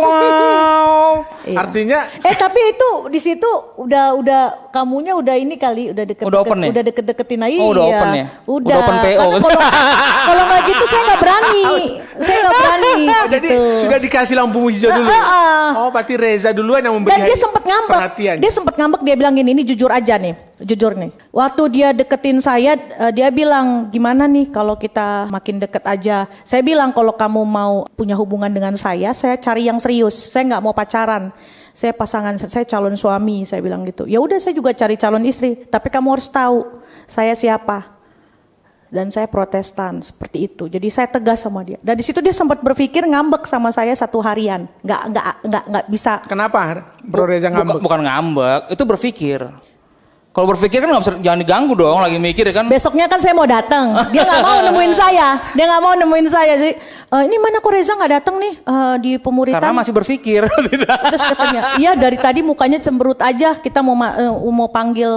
Iya. Artinya Tapi itu di situ udah kamunya udah ini kali udah Udah open ya? udah deket-deketin aja. Oh, udah open ya? Udah Udah open PO. Karena kalau nggak gitu saya nggak berani. Saya nggak berani. jadi gitu. sudah dikasih lampu hijau dulu. Oh, berarti Reza duluan yang memberi Dan dia sempat ngambek. perhatian. Dia sempat ngambek, dia bilang gini, ini jujur aja nih. Jujur nih. Waktu dia deketin saya, dia bilang, "Gimana nih kalau kita makin deket aja?" Saya bilang, "Kalau kamu mau punya hubungan dengan saya cari yang serius. Saya nggak mau pacaran. Saya calon suami," saya bilang gitu. Ya udah, saya juga cari calon istri, tapi kamu harus tahu saya siapa. Dan saya Protestan, seperti itu. Jadi saya tegas sama dia. Dan di situ dia sempat berpikir ngambek sama saya 1 harian. Nggak bisa. Kenapa Bro Reza ngambek? Bukan ngambek, itu berpikir. Kalau berpikir kan jangan diganggu dong, lagi mikir kan. Besoknya kan saya mau datang, dia nggak mau nemuin saya sih. Ini mana kok Reza nggak datang nih di pemuritan? Karena masih berpikir. Terus katanya, iya dari tadi mukanya cemberut aja. Kita mau panggil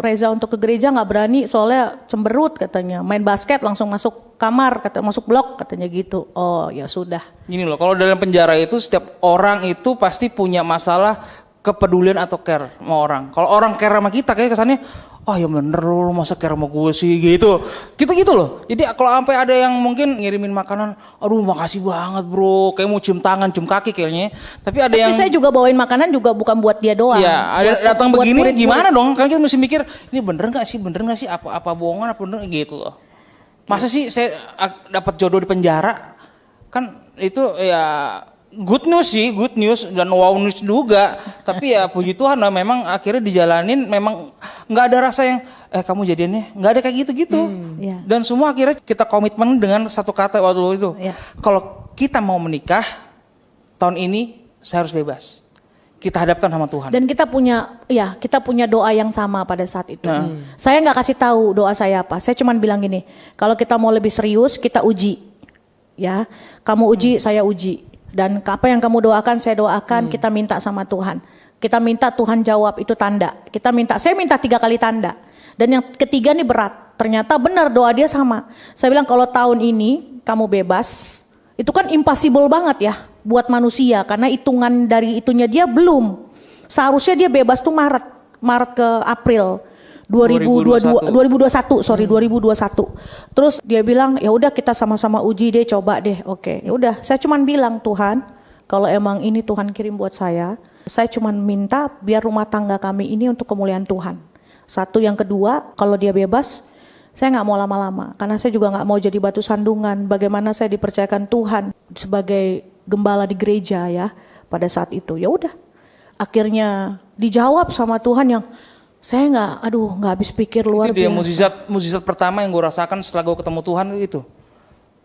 Reza untuk ke gereja nggak berani, soalnya cemberut katanya. Main basket langsung masuk kamar, masuk blok katanya gitu. Oh ya sudah. Gini loh, kalau dalam penjara itu setiap orang itu pasti punya masalah kepedulian atau care sama orang. Kalau orang care sama kita kayak kesannya, ya bener lu masa care sama gue sih gitu. Gitu loh. Jadi kalau sampai ada yang mungkin ngirimin makanan, aduh makasih banget bro, kayak mau cium tangan, cium kaki kayaknya. Tapi yang saya juga bawain makanan juga bukan buat dia doang. Iya, ada datang buat begini murid-murid. gimana dong? Kan kita mesti mikir, ini bener nggak sih? Apa bohongan apa bener gitu loh. Masa sih saya dapat jodoh di penjara? Kan itu ya good news dan wow news juga. Tapi ya puji Tuhan lah, memang akhirnya dijalanin, memang nggak ada rasa yang kamu jadiannya nggak ada kayak gitu-gitu. Iya. Dan semua akhirnya kita komitmen dengan satu kata waktu itu. Iya. Kalau kita mau menikah tahun ini saya harus bebas. Kita hadapkan sama Tuhan. Dan kita punya doa yang sama pada saat itu. Saya nggak kasih tahu doa saya apa. Saya cuma bilang gini, kalau kita mau lebih serius, kita uji. Ya, kamu uji, saya uji. Dan apa yang kamu doakan, saya doakan. Kita minta sama Tuhan. Kita minta Tuhan jawab, itu tanda. Saya minta 3 kali tanda. Dan yang ketiga nih berat. Ternyata benar doa dia sama. Saya bilang kalau tahun ini kamu bebas, itu kan impossible banget ya buat manusia, karena hitungan dari itunya dia belum. Seharusnya dia bebas tuh Maret ke April 2021. Terus dia bilang, ya udah kita sama-sama uji deh, coba deh. Oke, ya udah. Saya cuman bilang, Tuhan, kalau emang ini Tuhan kirim buat saya cuman minta biar rumah tangga kami ini untuk kemuliaan Tuhan. Satu, yang kedua, kalau dia bebas, saya nggak mau lama-lama, karena saya juga nggak mau jadi batu sandungan. Bagaimana saya dipercayakan Tuhan sebagai gembala di gereja ya pada saat itu. Ya udah, akhirnya dijawab sama Tuhan yang saya nggak habis pikir, luar itu dia biasa. mukjizat pertama yang gue rasakan setelah gue ketemu Tuhan itu.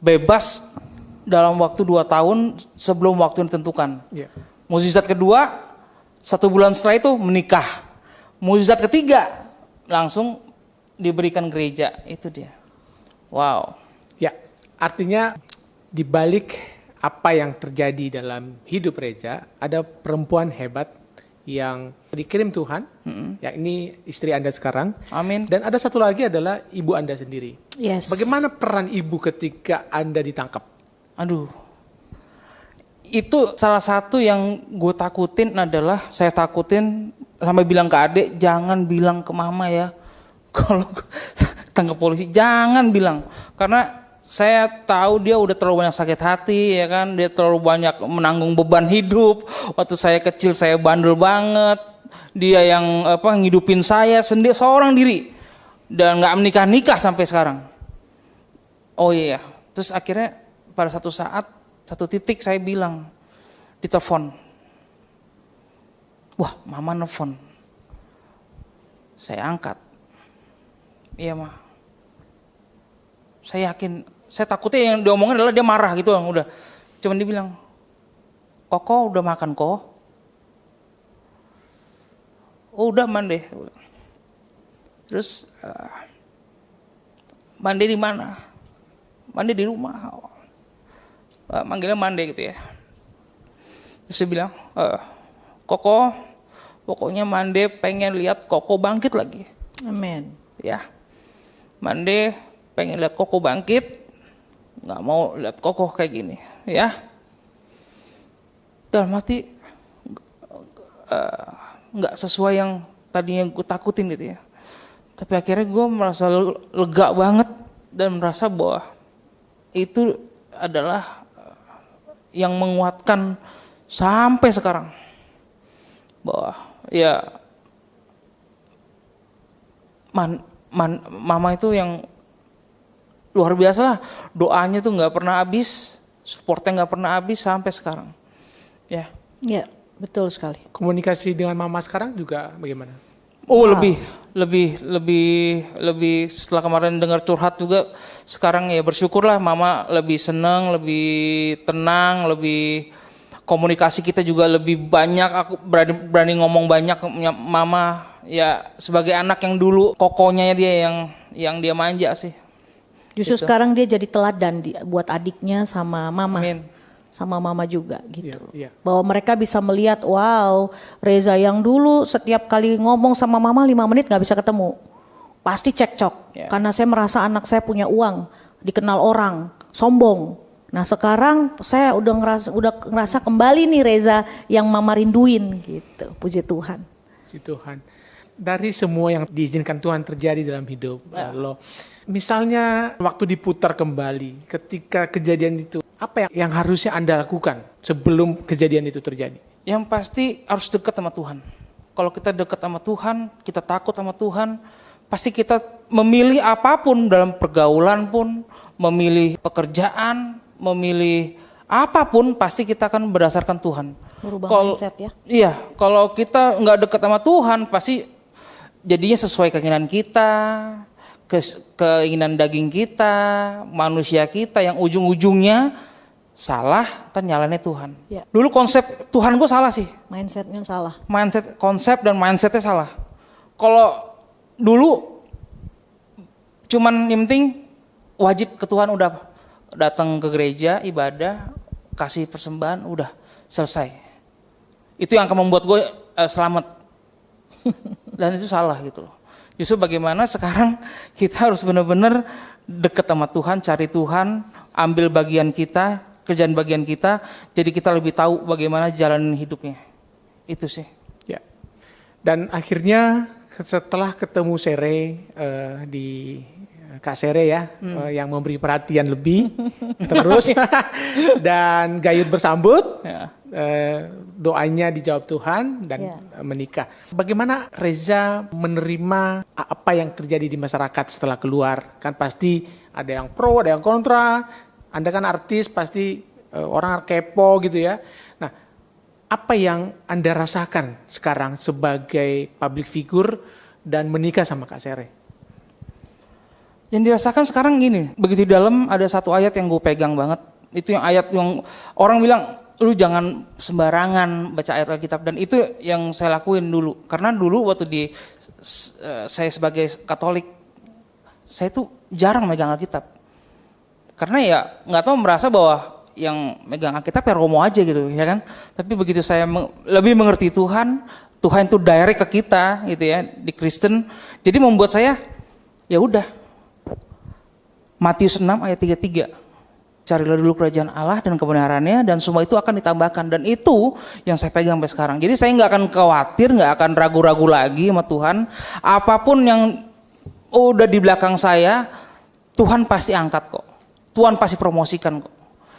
Bebas dalam waktu 2 tahun sebelum waktu yang ditentukan. Iya. Mukjizat kedua, 1 bulan setelah itu menikah. Mukjizat ketiga, langsung diberikan gereja. Itu dia. Wow. Ya, artinya di balik apa yang terjadi dalam hidup Reza, ada perempuan hebat yang dikirim Tuhan, yakni istri Anda sekarang. Amin. Dan ada satu lagi adalah ibu Anda sendiri. Yes. Bagaimana peran ibu ketika Anda ditangkap? Aduh. Itu salah satu yang gue takutin adalah, saya takutin sampai bilang ke adik, jangan bilang ke mama ya. Kalau tangkap polisi, jangan bilang. Karena saya tahu dia udah terlalu banyak sakit hati, ya kan. Dia terlalu banyak menanggung beban hidup. Waktu saya kecil saya bandel banget. Dia yang ngidupin saya sendiri, seorang diri. Dan gak menikah-nikah sampai sekarang. Oh iya, terus akhirnya pada satu saat, satu titik saya bilang di telepon, wah mama nelfon. Saya angkat. Iya mah. Saya yakin, saya takutnya yang diomongin adalah dia marah gitu, udah. Cuman dia bilang, Koko udah makan kok? Oh udah mande. Terus mande di mana? Mande di rumah. Manggilnya mande gitu ya. Terus dia bilang, Koko, pokoknya mande pengen lihat Koko bangkit lagi. Amin. Ya, mande pengen lihat Koko bangkit, nggak mau lihat Koko kayak gini, ya. Dalam hati nggak sesuai yang tadinya gue takutin gitu ya. Tapi akhirnya gue merasa lega banget dan merasa bahwa itu adalah yang menguatkan sampai sekarang. Bahwa ya mama itu yang luar biasa lah, doanya tuh nggak pernah habis, supportnya nggak pernah habis sampai sekarang. Ya. Ya, betul sekali. Komunikasi dengan mama sekarang juga bagaimana? Oh wow. lebih setelah kemarin dengar curhat juga, sekarang ya bersyukurlah mama lebih senang, lebih tenang, lebih komunikasi kita juga lebih banyak. Aku berani ngomong banyak mama ya, sebagai anak yang dulu kokonya dia yang dia manja sih. Justru gitu. Sekarang dia jadi teladan buat adiknya sama mama. Amin. Sama mama juga gitu. Iya. Bahwa mereka bisa melihat, wow, Reza yang dulu setiap kali ngomong sama mama 5 menit gak bisa ketemu. Pasti cekcok. Yeah. Karena saya merasa anak saya punya uang, dikenal orang, sombong. Nah sekarang saya udah ngerasa kembali nih Reza yang mama rinduin gitu. Puji Tuhan. Puji Tuhan. Dari semua yang diizinkan Tuhan terjadi dalam hidup lo, misalnya waktu diputar kembali ketika kejadian itu, apa yang harusnya Anda lakukan sebelum kejadian itu terjadi? Yang pasti harus dekat sama Tuhan. Kalau kita dekat sama Tuhan, kita takut sama Tuhan, pasti kita memilih apapun dalam pergaulan pun, memilih pekerjaan, memilih apapun, pasti kita akan berdasarkan Tuhan. Merubah mindset ya? Iya, kalau kita nggak dekat sama Tuhan, pasti jadinya sesuai keinginan kita, keinginan daging kita, manusia kita yang ujung-ujungnya salah, kan nyalainnya Tuhan. Ya. Dulu konsep Tuhan gue salah sih. Mindsetnya salah. Konsep dan mindsetnya salah. Kalau dulu cuman yang penting wajib ke Tuhan, udah datang ke gereja, ibadah, kasih persembahan, udah selesai. Itu yang akan membuat gue selamat. Dan itu salah gitu loh. Justru bagaimana sekarang kita harus benar-benar dekat sama Tuhan, cari Tuhan, ambil bagian kita, kerjaan bagian kita, jadi kita lebih tahu bagaimana jalan hidupnya. Itu sih. Ya. Dan akhirnya setelah ketemu Sere di Kak Sere ya, yang memberi perhatian lebih terus dan gayut bersambut, doanya dijawab Tuhan dan menikah. Bagaimana Reza menerima apa yang terjadi di masyarakat setelah keluar? Kan pasti ada yang pro, ada yang kontra. Anda kan artis, pasti orang kepo gitu ya. Nah, apa yang Anda rasakan sekarang sebagai public figure dan menikah sama Kak Sere? Yang dirasakan sekarang gini, begitu di dalam ada satu ayat yang gue pegang banget. Itu yang ayat yang orang bilang, lu jangan sembarangan baca ayat Alkitab. Dan itu yang saya lakuin dulu. Karena dulu waktu saya sebagai Katolik, saya tuh jarang megang Alkitab. Karena ya nggak tahu, merasa bahwa yang megang Alkitab ya Romo aja gitu ya kan. Tapi begitu saya lebih mengerti Tuhan tuh direct ke kita gitu ya di Kristen. Jadi membuat saya ya udah. Matius 6 ayat 33. Carilah dulu kerajaan Allah dan kebenarannya dan semua itu akan ditambahkan. Dan itu yang saya pegang sampai sekarang. Jadi saya nggak akan khawatir, nggak akan ragu-ragu lagi sama Tuhan. Apapun yang udah di belakang saya, Tuhan pasti angkat kok. Tuhan pasti promosikan kok.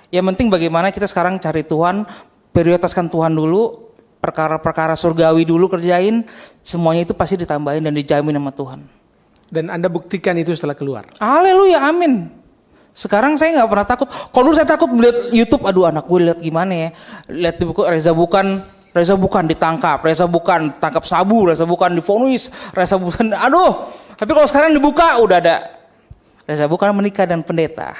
Yang penting bagaimana kita sekarang cari Tuhan, prioritaskan Tuhan dulu, perkara-perkara surgawi dulu kerjain, semuanya itu pasti ditambahin dan dijamin sama Tuhan. Dan Anda buktikan itu setelah keluar. Haleluya, amin. Sekarang saya nggak pernah takut. Kalau dulu saya takut melihat YouTube, aduh anak gue lihat gimana ya. Lihat di buku Reza bukan ditangkap, Reza bukan tangkap sabu, Reza bukan divonis, Reza bukan, aduh. Tapi kalau sekarang dibuka udah ada Reza bukan menikah dan pendeta.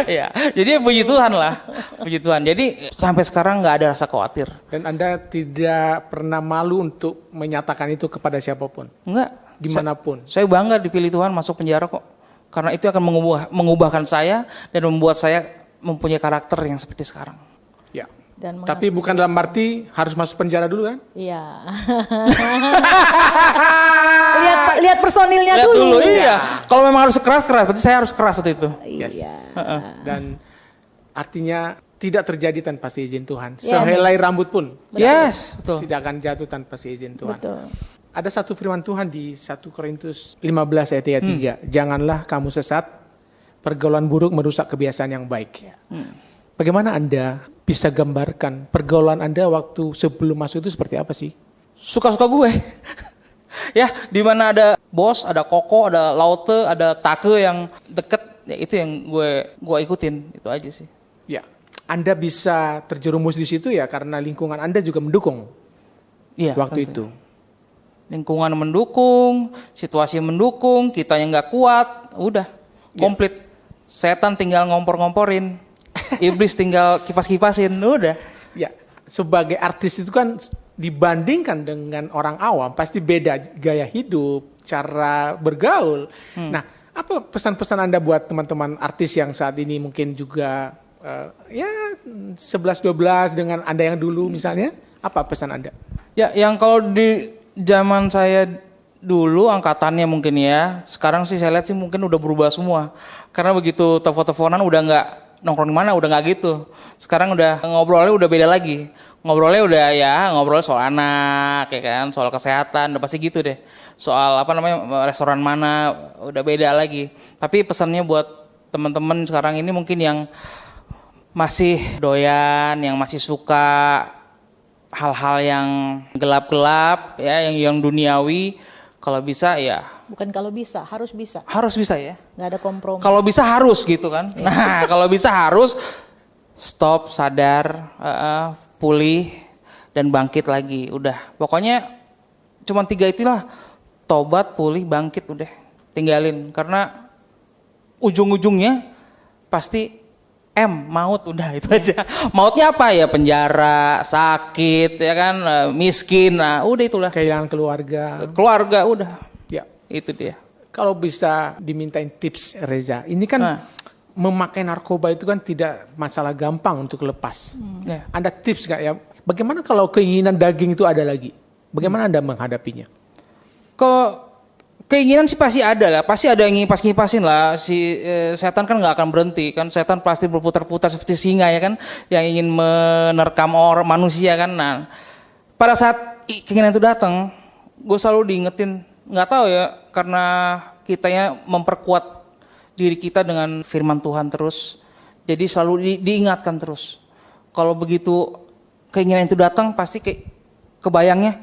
Ya, jadi puji Tuhan lah, puji Tuhan. Jadi sampai sekarang nggak ada rasa khawatir. Dan Anda tidak pernah malu untuk menyatakan itu kepada siapapun? Enggak. Dimanapun? Saya bangga dipilih Tuhan masuk penjara kok. Karena itu akan mengubahkan saya dan membuat saya mempunyai karakter yang seperti sekarang. Ya. Dan tapi bukan dalam arti harus masuk penjara dulu kan? Iya. lihat personilnya Lihat dulu. Iya. Iya. Kalau memang harus keras, berarti saya harus keras waktu itu. Yes. Iya. Dan artinya tidak terjadi tanpa seizin Tuhan. Yes. Sehelai rambut pun Yes, betul. tidak akan jatuh tanpa seizin Tuhan. Betul. Ada satu firman Tuhan di 1 Korintus 15 ayat 3. Janganlah kamu sesat, pergaulan buruk merusak kebiasaan yang baik. Bagaimana Anda bisa gambarkan pergaulan Anda waktu sebelum masuk itu seperti apa sih? Suka-suka gue. Ya, di mana ada bos, ada koko, ada laute, ada take yang deket, ya itu yang gue ikutin, itu aja sih. Ya, Anda bisa terjerumus di situ ya karena lingkungan Anda juga mendukung. Iya, waktu tentu. itu. Lingkungan mendukung, situasi mendukung, kita yang nggak kuat, udah komplit. Setan tinggal ngompor-ngomporin, iblis tinggal kipas-kipasin, udah. Ya, sebagai artis itu kan dibandingkan dengan orang awam pasti beda gaya hidup, cara bergaul. Nah, apa pesan-pesan Anda buat teman-teman artis yang saat ini mungkin juga ya 11-12 dengan Anda yang dulu misalnya? Apa pesan Anda? Ya, yang kalau di zaman saya dulu angkatannya mungkin ya, sekarang sih saya lihat sih mungkin udah berubah semua. Karena begitu telepon-teleponan udah nggak nongkrong di mana, udah nggak gitu. Sekarang udah ngobrolnya udah beda lagi. Ngobrolnya udah ya ngobrol soal anak, ya kan, soal kesehatan, udah pasti gitu deh. Soal apa namanya restoran mana, udah beda lagi. Tapi pesannya buat teman-teman sekarang ini mungkin yang masih doyan, yang masih suka hal-hal yang gelap-gelap ya, yang duniawi, kalau bisa ya. Bukan kalau bisa, harus bisa. Harus bisa ya. Nggak ada kompromi. Kalau bisa harus gitu kan. Nah, kalau bisa harus stop, sadar, pulih, dan bangkit lagi. Udah, pokoknya cuma 3 itulah, tobat, pulih, bangkit, udah tinggalin. Karena ujung-ujungnya pasti maut, udah itu aja. Mautnya apa ya? Penjara, sakit, ya kan, miskin, nah udah itulah. Kehilangan keluarga. Keluarga, udah. Ya. Itu dia. Kalau bisa dimintain tips Reza, ini kan memakai narkoba itu kan tidak masalah gampang untuk lepas. Ya. Ada tips nggak ya? Bagaimana kalau keinginan daging itu ada lagi? Bagaimana Anda menghadapinya? Kalau keinginan sih pasti ada lah, pasti ada yang ingin kipasin lah. Setan kan nggak akan berhenti kan, setan pasti berputar-putar seperti singa ya kan, yang ingin menerkam orang manusia kan. Nah, pada saat keinginan itu datang, gue selalu diingetin, nggak tahu ya, karena kitanya memperkuat diri kita dengan firman Tuhan terus, jadi selalu diingatkan terus. Kalau begitu keinginan itu datang, pasti kebayangnya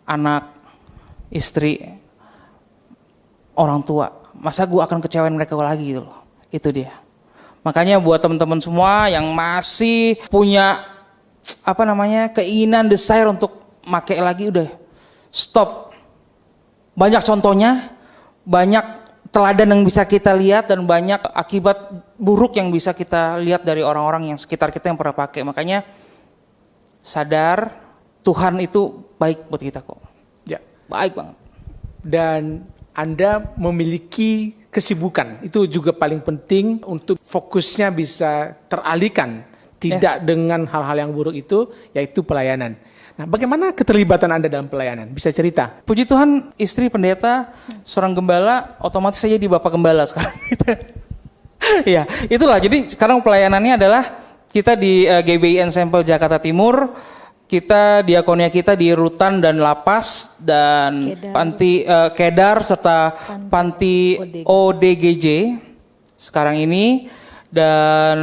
anak, istri, orang tua, masa gue akan kecewain mereka lagi gitu loh. Itu dia. Makanya buat teman-teman semua yang masih punya keinginan, desire untuk make lagi, udah stop. Banyak contohnya, banyak teladan yang bisa kita lihat, dan banyak akibat buruk yang bisa kita lihat dari orang-orang yang sekitar kita yang pernah pakai. Makanya sadar, Tuhan itu baik buat kita kok. Ya. Baik banget. Dan Anda memiliki kesibukan, itu juga paling penting untuk fokusnya bisa teralihkan, tidak dengan hal-hal yang buruk itu, yaitu pelayanan. Nah, bagaimana keterlibatan Anda dalam pelayanan? Bisa cerita? Puji Tuhan, istri pendeta, seorang gembala, otomatis saya jadi bapak gembala sekarang. Ya, itulah. Jadi sekarang pelayanannya adalah kita di GBI Ensemble Jakarta Timur. Kita diakonia kita di Rutan dan Lapas dan Panti Kedar serta Panti ODGJ sekarang ini. Dan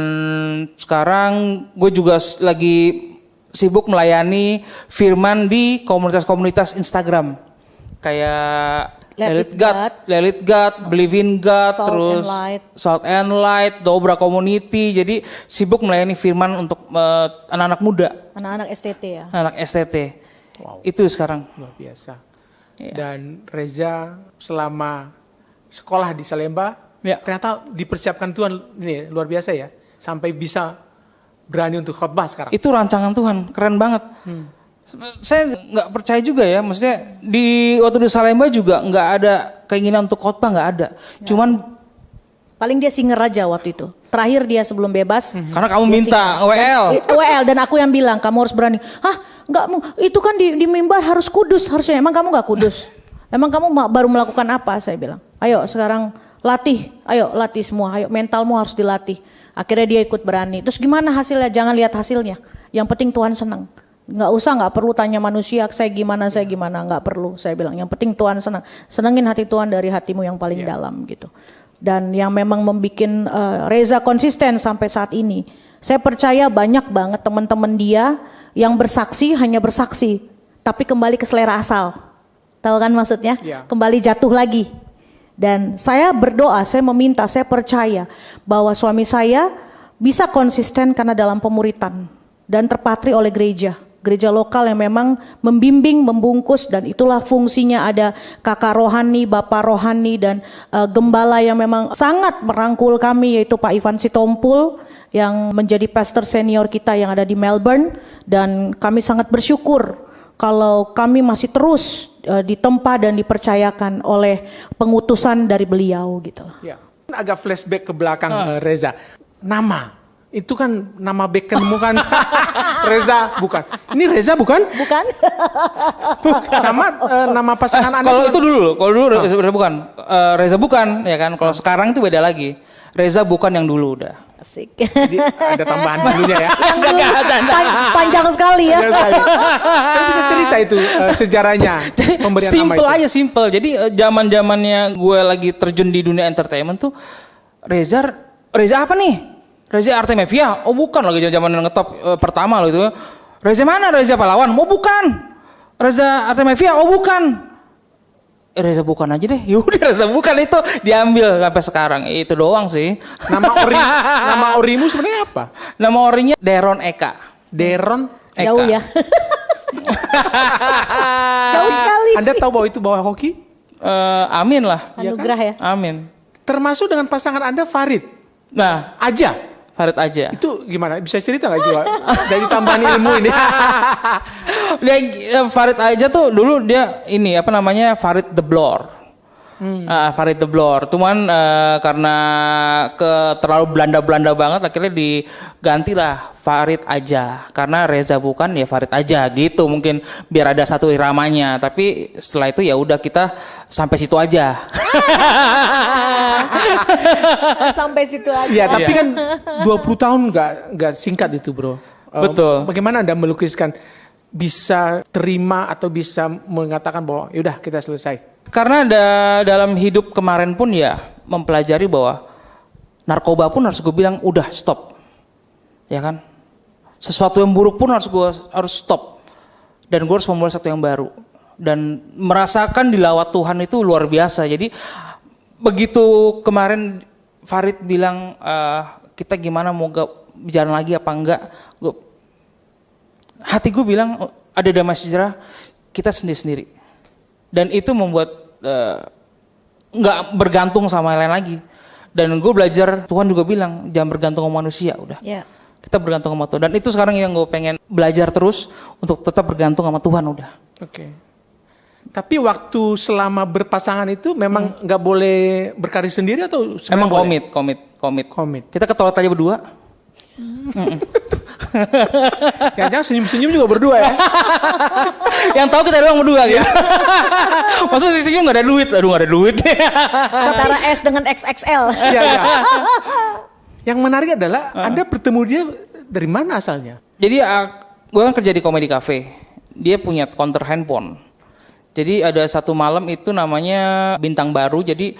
sekarang gue juga lagi sibuk melayani firman di komunitas-komunitas Instagram kayak Let It God, Believe in God, terus Salt and Light, Dobra Community. Jadi sibuk melayani firman untuk anak-anak muda. Anak-anak STT ya. Anak STT. Wow. Itu sekarang. Luar biasa. Ya. Dan Reza selama sekolah di Salemba, ternyata dipersiapkan Tuhan, ini luar biasa ya. Sampai bisa berani untuk khotbah sekarang. Itu rancangan Tuhan, keren banget. Saya nggak percaya juga ya, maksudnya waktu di Salemba juga nggak ada keinginan untuk khotbah, nggak ada. Ya. Cuman paling dia singer aja waktu itu. Terakhir dia sebelum bebas. Karena kamu minta WL dan aku yang bilang kamu harus berani. Nggak, itu kan di mimbar harus kudus harusnya. Emang kamu nggak kudus? Emang kamu baru melakukan apa? Saya bilang. Ayo sekarang latih. Ayo latih semua. Ayo mentalmu harus dilatih. Akhirnya dia ikut berani. Terus gimana hasilnya? Jangan lihat hasilnya. Yang penting Tuhan senang. Nggak perlu tanya manusia saya gimana, nggak perlu. Saya bilang yang penting Tuhan senang. Senengin hati Tuhan dari hatimu yang paling dalam gitu. Dan yang memang membuat Reza konsisten sampai saat ini. Saya percaya banyak banget teman-teman dia yang bersaksi hanya bersaksi, tapi kembali ke selera asal. Tahu kan maksudnya? Kembali jatuh lagi. Dan saya berdoa, saya meminta, saya percaya bahwa suami saya bisa konsisten karena dalam pemuritan dan terpatri oleh gereja lokal yang memang membimbing, membungkus, dan itulah fungsinya ada kakak rohani, bapak rohani, dan gembala yang memang sangat merangkul kami, yaitu Pak Ivan Sitompul yang menjadi pastor senior kita yang ada di Melbourne. Dan kami sangat bersyukur kalau kami masih terus ditempa dan dipercayakan oleh pengutusan dari beliau gitu. Ya. Agak flashback ke belakang Reza. Nama. Itu kan nama Beckhammu kan. Reza bukan. Ini Reza bukan? Bukan. Nama pasangan Anda. Kalau itu dulu, Reza bukan. Reza bukan, ya kan. Kalau sekarang itu beda lagi. Reza bukan yang dulu udah. Asik. Jadi ada tambahan dulunya ya. Panjang sekali ya. Tapi bisa cerita itu sejarahnya. Pemberian nama itu. Aja simple. Jadi zaman-zamannya gue lagi terjun di dunia entertainment tuh, Reza apa nih? Reza Artemevia? Oh bukan, lagi zaman ngetop pertama loh itu. Reza mana? Reza Pahlawan? Oh bukan. Reza Artemevia? Oh bukan. Reza bukan aja deh. Yaudah Reza bukan itu diambil sampai sekarang. Itu doang sih. Nama orimu sebenarnya apa? Nama orinya Deron Eka. Deron Eka. Jauh ya. Jauh sekali. Anda tahu bahwa itu bawa hoki? Amin lah. Anugerah ya. Amin. Termasuk dengan pasangan Anda Farid. Nah, Aja. Farid aja. Itu gimana? Bisa cerita nggak juga dari tambahan ilmu ini? Dia Farid aja tuh dulu dia ini apa namanya Farid the Blor. Farid the Blor. Cuman karena terlalu Belanda banget akhirnya digantilah Farid aja. Karena Reza bukan ya Farid aja gitu mungkin biar ada satu iramanya. Tapi setelah itu ya udah kita sampai situ aja. Sampai situ aja. Iya, tapi kan 20 tahun nggak singkat itu, Bro. Betul. Bagaimana Anda melukiskan bisa terima atau bisa mengatakan bahwa yaudah kita selesai? Karena dalam hidup kemarin pun ya mempelajari bahwa narkoba pun harus gue bilang udah stop, ya kan? Sesuatu yang buruk pun harus stop, dan gue harus memulai satu yang baru dan merasakan dilawat Tuhan itu luar biasa. Jadi begitu kemarin Farid bilang kita gimana mau jalan lagi apa enggak, hati gue bilang ada damai sejahtera kita sendiri-sendiri. Dan itu membuat nggak bergantung sama yang lain lagi. Dan gue belajar, Tuhan juga bilang jangan bergantung sama manusia, udah. Ya. Kita bergantung sama Tuhan. Dan itu sekarang yang gue pengen belajar terus untuk tetap bergantung sama Tuhan, udah. Oke. Tapi waktu selama berpasangan itu memang nggak boleh berkarir sendiri atau Emang boleh? komit. Kita ke toilet aja berdua. Jangan-jangan senyum-senyum juga berdua ya? Yang tahu kita doang berdua gitu. Masa senyum nggak ada duit? Aduh nggak ada duit. Antara S dengan XXL. Iya, iya. Yang menarik adalah Anda bertemu dia dari mana asalnya? Jadi gue kan kerja di Comedy Cafe. Dia punya counter handphone. Jadi ada satu malam itu namanya Bintang Baru. Jadi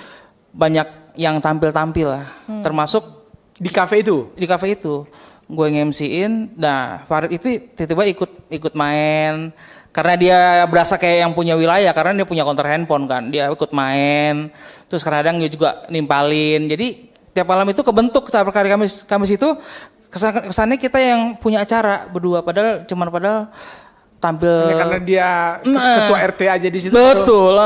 banyak yang tampil-tampil lah. Termasuk Di kafe itu? di kafe itu. Gue nge-MC-in. Nah Farid itu tiba-tiba ikut main. Karena dia berasa kayak yang punya wilayah. Karena dia punya counter handphone kan. Dia ikut main. Terus kadang dia juga nimpalin. Jadi tiap malam itu kebentuk hari Kamis itu. Kesannya kita yang punya acara berdua. Padahal tampil. Karena dia ketua RT aja di situ. Betul.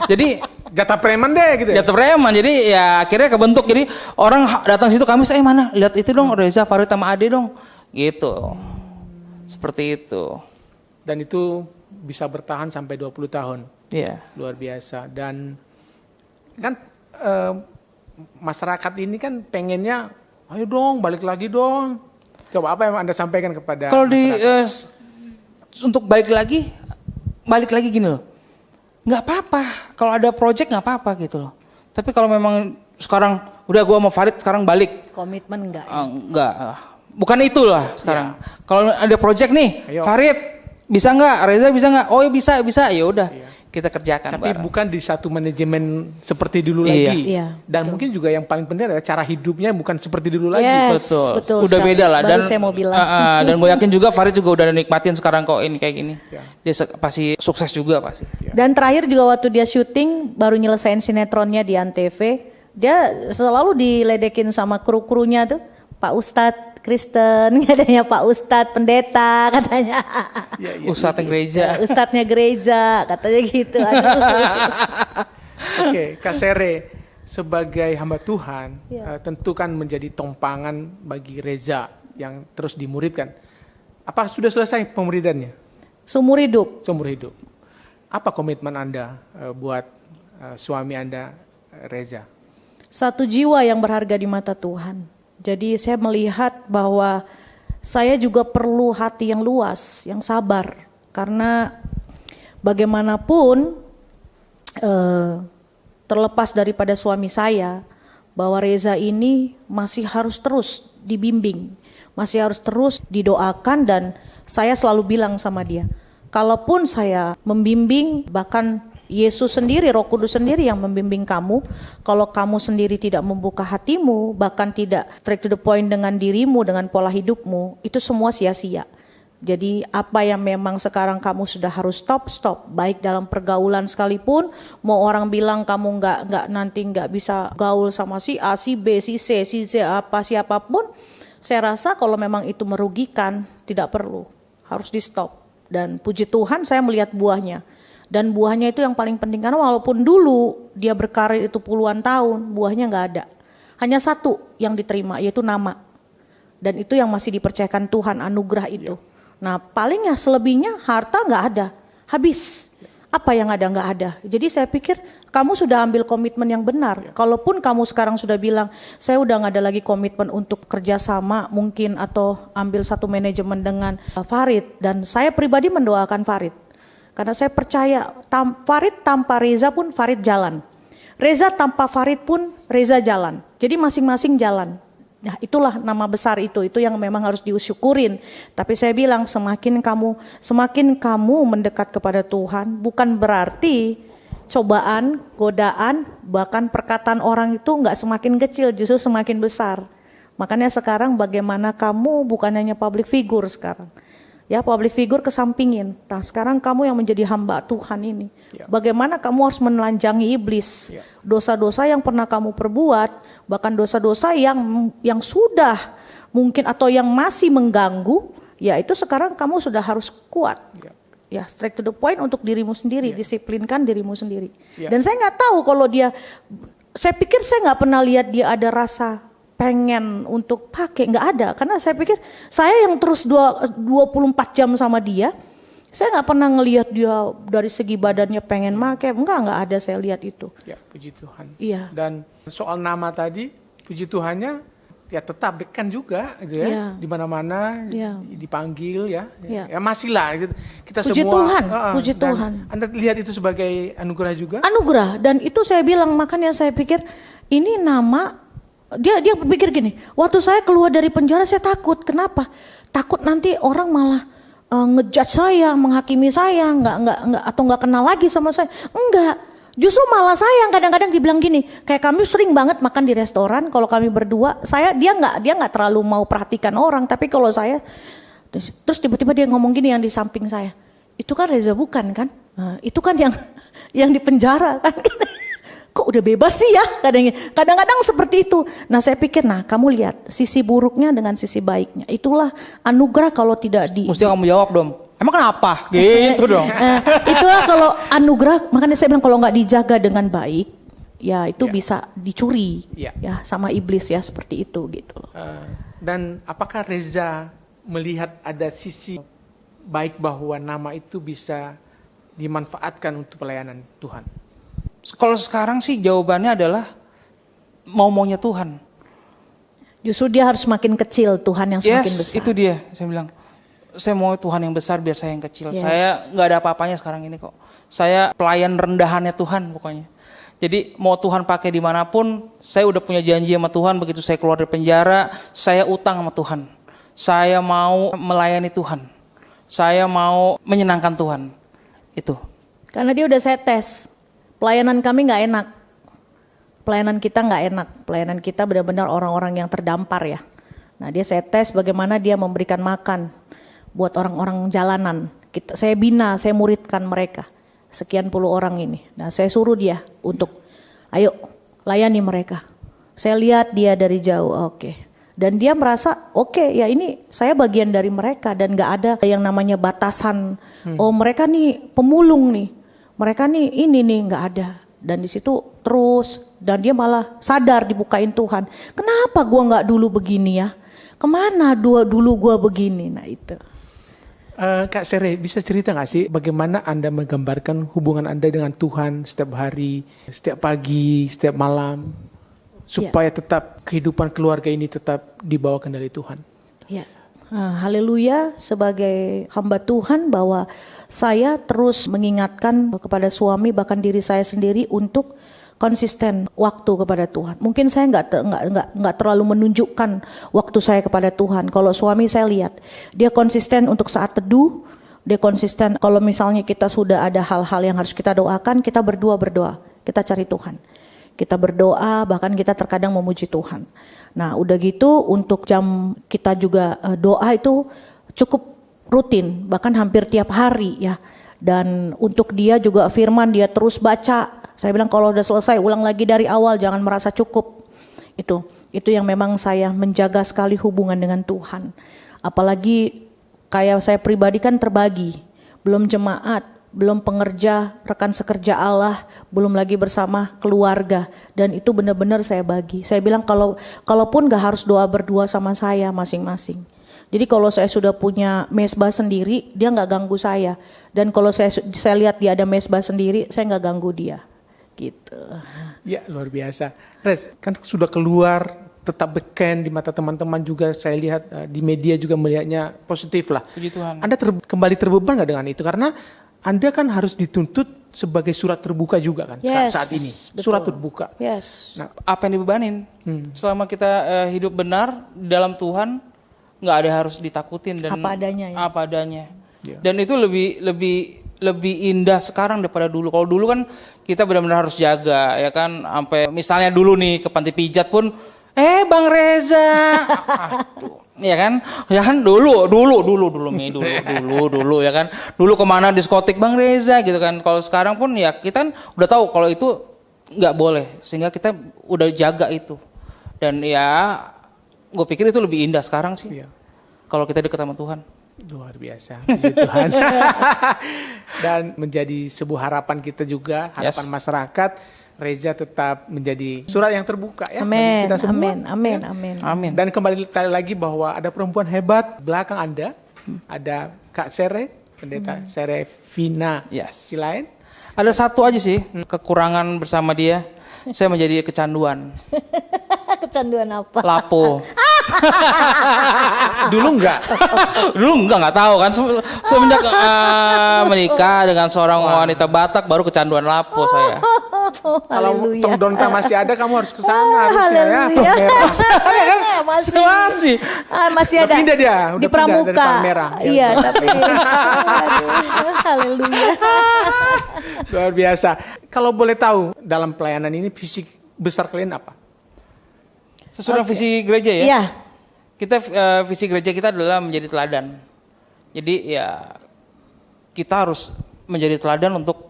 Jadi Jatah preman deh gitu ya? jatuh preman, jadi ya akhirnya kebentuk. Jadi orang datang situ Kamis, mana lihat itu dong Reza, Farid sama Ade dong, gitu. Seperti itu. Dan itu bisa bertahan sampai 20 tahun. Iya. Luar biasa. Dan kan masyarakat ini kan pengennya, ayo dong balik lagi dong. Coba apa yang Anda sampaikan kepada Kalau di masyarakat? untuk balik lagi gini loh. Nggak apa-apa, kalau ada project nggak apa-apa gitu loh. Tapi kalau memang sekarang udah gua mau Farid sekarang balik, Komitmen enggak? enggak, bukan itulah sekarang. Kalau ada project nih, Ayo. Farid bisa nggak, Reza bisa nggak? Oh ya bisa, ya udah kita kerjakan. Tapi bareng. bukan di satu manajemen seperti dulu Iya. lagi. Iya, Dan betul. mungkin juga yang paling penting adalah cara hidupnya bukan seperti dulu lagi. Yes, Betul. betul Udah sekali. beda lah. Baru saya mau bilang. Dan gue yakin juga Farid juga udah nikmatin sekarang kok ini kayak gini. Ya. Dia pasti sukses juga pasti. Dan terakhir juga waktu dia syuting baru nyelesain sinetronnya di Antv, dia selalu diledekin sama kru-krunya tuh, Pak Ustadz Kristen, katanya Pak Ustadz Pendeta, katanya. Ustadz gereja. Ustadznya gereja, katanya gitu. Aduh. Oke, Kak Sere sebagai hamba Tuhan Ya. tentu kan menjadi tompangan bagi Reza yang terus dimuridkan. Apa sudah selesai pemuridannya Seumur hidup. seumur hidup? Apa komitmen Anda buat suami Anda Reza? Satu jiwa yang berharga di mata Tuhan. Jadi saya melihat bahwa saya juga perlu hati yang luas, yang sabar. Karena bagaimanapun terlepas daripada suami saya, bahwa Reza ini masih harus terus dibimbing, masih harus terus didoakan, dan saya selalu bilang sama dia, kalaupun saya membimbing, bahkan Yesus sendiri, Roh Kudus sendiri yang membimbing kamu, kalau kamu sendiri tidak membuka hatimu, bahkan tidak straight to the point dengan dirimu, dengan pola hidupmu, itu semua sia-sia. Jadi apa yang memang sekarang kamu sudah harus stop, baik dalam pergaulan sekalipun, mau orang bilang kamu nggak bisa gaul sama si A, si B, si C, siapapun, saya rasa kalau memang itu merugikan, tidak perlu. harus di stop. Dan puji Tuhan saya melihat buahnya. Dan buahnya itu yang paling penting, karena walaupun dulu dia berkarir itu puluhan tahun, buahnya nggak ada. Hanya satu yang diterima, yaitu nama. Dan itu yang masih dipercayakan Tuhan, anugerah itu. Nah paling ya selebihnya harta nggak ada, habis. Apa yang ada nggak ada. Jadi saya pikir kamu sudah ambil komitmen yang benar. Kalaupun kamu sekarang sudah bilang, saya udah nggak ada lagi komitmen untuk kerjasama mungkin atau ambil satu manajemen dengan Farid. Dan saya pribadi mendoakan Farid. Karena saya percaya Farid tanpa Reza pun Farid jalan. Reza tanpa Farid pun Reza jalan. Jadi masing-masing jalan. Nah itulah nama besar itu yang memang harus disyukurin. Tapi saya bilang semakin kamu mendekat kepada Tuhan, bukan berarti cobaan, godaan, bahkan perkataan orang itu nggak semakin kecil, justru semakin besar. Makanya sekarang bagaimana kamu bukan hanya public figure sekarang. Ya public figure kesampingin. Nah sekarang kamu yang menjadi hamba Tuhan ini. Bagaimana kamu harus menelanjangi iblis. Dosa-dosa yang pernah kamu perbuat, bahkan dosa-dosa yang sudah mungkin atau yang masih mengganggu, ya itu sekarang kamu sudah harus kuat. Ya straight to the point untuk dirimu sendiri, disiplinkan dirimu sendiri. Dan saya nggak tahu kalau saya pikir saya nggak pernah lihat dia ada rasa pengen untuk pakai, nggak ada. Karena saya pikir saya yang terus 24 jam sama dia, saya nggak pernah ngelihat dia dari segi badannya pengen pakai, enggak ada saya lihat itu. Ya puji Tuhan. Iya. Dan soal nama tadi, puji Tuhannya ya tetap kan juga gitu ya, di mana-mana dipanggil ya masih lah gitu. Kita puji semua Tuhan, puji dan Tuhan. Anda lihat itu sebagai anugerah juga? Anugerah, dan itu saya bilang, makanya saya pikir ini nama dia pikir gini, waktu saya keluar dari penjara saya takut. Kenapa? Takut nanti orang malah ngejudge saya, menghakimi saya, nggak kenal lagi sama saya. Enggak. Justru malah saya yang kadang-kadang dibilang gini, kayak kami sering banget makan di restoran, kalau kami berdua, dia nggak terlalu mau perhatikan orang, tapi kalau saya, terus tiba-tiba dia ngomong gini yang di samping saya, itu kan Reza bukan kan? Nah, itu kan yang di penjara kan? Kok udah bebas sih ya? Kadang-kadang seperti itu. Nah saya pikir, kamu lihat sisi buruknya dengan sisi baiknya. Itulah anugerah kalau tidak Mesti kamu jawab dong. Emang kenapa? Gitu dong. Itulah kalau anugerah, makanya saya bilang kalau nggak dijaga dengan baik, ya itu bisa dicuri ya sama iblis ya, seperti itu gitu loh. Dan apakah Reza melihat ada sisi baik bahwa nama itu bisa dimanfaatkan untuk pelayanan Tuhan? Kalau sekarang sih jawabannya adalah maunya Tuhan. Justru dia harus semakin kecil, Tuhan yang semakin besar. Itu dia, saya bilang. Saya mau Tuhan yang besar biar saya yang kecil. Saya nggak ada apa-apanya sekarang ini kok. Saya pelayan rendahannya Tuhan pokoknya. Jadi mau Tuhan pakai dimanapun, saya udah punya janji sama Tuhan. Begitu saya keluar dari penjara, saya utang sama Tuhan. Saya mau melayani Tuhan. Saya mau menyenangkan Tuhan. Itu. Karena dia udah saya tes. Pelayanan kami nggak enak. Pelayanan kita nggak enak. Pelayanan kita benar-benar orang-orang yang terdampar ya. Nah dia saya tes bagaimana dia memberikan makan buat orang-orang jalanan. Saya bina, saya muridkan mereka. Sekian puluh orang ini. Nah saya suruh dia untuk ayo layani mereka. Saya lihat dia dari jauh, oke. Dan dia merasa oke, ya ini saya bagian dari mereka. Dan gak ada yang namanya batasan. Oh mereka nih pemulung nih. Mereka nih ini nih, gak ada. Dan di situ terus, dan dia malah sadar dibukain Tuhan. Kenapa gua gak dulu begini ya? Kemana dulu gua begini? Nah itu. Kak Sere, bisa cerita gak sih bagaimana Anda menggambarkan hubungan Anda dengan Tuhan setiap hari, setiap pagi, setiap malam, supaya tetap kehidupan keluarga ini tetap dibawa kendali Tuhan? Ya, haleluya, sebagai hamba Tuhan bahwa saya terus mengingatkan kepada suami bahkan diri saya sendiri untuk konsisten waktu kepada Tuhan. Mungkin saya nggak terlalu menunjukkan waktu saya kepada Tuhan. Kalau suami saya lihat dia konsisten untuk saat teduh, dia konsisten kalau misalnya kita sudah ada hal-hal yang harus kita doakan, kita berdoa, kita cari Tuhan. Kita berdoa, bahkan kita terkadang memuji Tuhan. Nah udah gitu untuk jam kita juga doa itu cukup rutin, bahkan hampir tiap hari ya. Dan untuk dia juga firman dia terus baca. Saya bilang kalau udah selesai ulang lagi dari awal, jangan merasa cukup. Itu yang memang saya menjaga sekali hubungan dengan Tuhan. Apalagi kayak saya pribadi kan terbagi, belum jemaat, belum pengerja, rekan sekerja Allah, belum lagi bersama keluarga, dan itu benar-benar saya bagi. Saya bilang kalaupun gak harus doa berdua sama saya masing-masing. Jadi kalau saya sudah punya mesbah sendiri, dia nggak ganggu saya. Dan kalau saya lihat dia ada mesbah sendiri, saya nggak ganggu dia. Gitu. Ya, luar biasa. Res, kan sudah keluar, tetap beken di mata teman-teman juga. Saya lihat di media juga melihatnya positif lah. Puji Tuhan. Anda kembali terbeban nggak dengan itu? Karena Anda kan harus dituntut sebagai surat terbuka juga kan saat ini. Betul. Surat terbuka. Yes. Nah, Apa yang dibebanin? Selama kita hidup benar di dalam Tuhan, nggak ada harus ditakutin dan Apa adanya ya. Apa adanya. Ya. Dan itu lebih indah sekarang daripada dulu. Kalau dulu kan kita benar-benar harus jaga, ya kan. Sampai misalnya dulu nih ke panti pijat pun, Bang Reza, ya kan dulu ya kan. Dulu kemana diskotik Bang Reza gitu kan. Kalau sekarang pun ya kita kan udah tahu kalau itu nggak boleh, sehingga kita udah jaga itu. Dan ya gue pikir itu lebih indah sekarang sih. Iya. Kalau kita dekat sama Tuhan. Luar biasa, puji Tuhan. Dan menjadi sebuah harapan kita juga, harapan masyarakat. Reza tetap menjadi surat yang terbuka ya bagi Amin, kita semua. amin, Ya. amin. Amin. Dan kembali lagi bahwa ada perempuan hebat belakang Anda, ada Kak Sere, pendeta Sere Vina Yes. Silain. Ada satu aja sih kekurangan bersama dia. Saya menjadi kecanduan. Kecanduan apa? Lapo. Dulu enggak. Dulu nggak tahu kan. Semenjak menikah dengan seorang wanita Batak baru kecanduan lapo saya. Kalau Haleluya. Tong Donta masih ada, kamu harus ke sana harusnya ya. Haleluya. Masih. Masih ada. Udah pindah dia, udah Di pindah dari Pramuka. Palmerah. Ya, Iya, tapi aduh, haleluya. Luar biasa. Kalau boleh tahu dalam pelayanan ini visi besar kalian apa? Sesudah visi gereja ya. Iya. Kita visi gereja kita adalah menjadi teladan. Jadi ya kita harus menjadi teladan untuk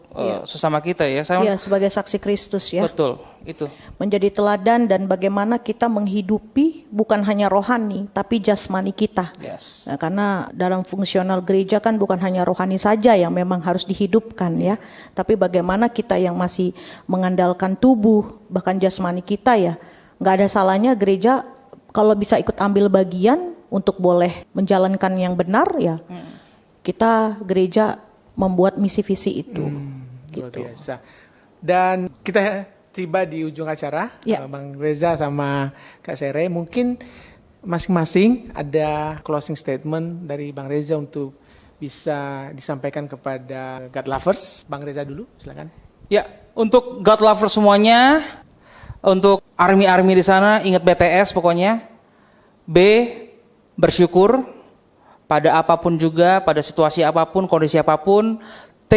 sesama kita ya. Iya, sebagai saksi Kristus ya. Betul, itu. Menjadi teladan dan bagaimana kita menghidupi bukan hanya rohani tapi jasmani kita. Yes. Nah, karena dalam fungsional gereja kan bukan hanya rohani saja yang memang harus dihidupkan ya, tapi bagaimana kita yang masih mengandalkan tubuh bahkan jasmani kita ya. Nggak ada salahnya gereja kalau bisa ikut ambil bagian untuk boleh menjalankan yang benar ya. Kita gereja membuat misi visi itu. Luar biasa. Dan kita tiba di ujung acara, Ya. Bang Reza sama Kak Sere. Mungkin masing-masing ada closing statement dari Bang Reza untuk bisa disampaikan kepada God Lovers. Bang Reza dulu, silakan. Ya, untuk God lover semuanya, untuk army di sana ingat BTS pokoknya. B, bersyukur pada apapun juga, pada situasi apapun, kondisi apapun. T,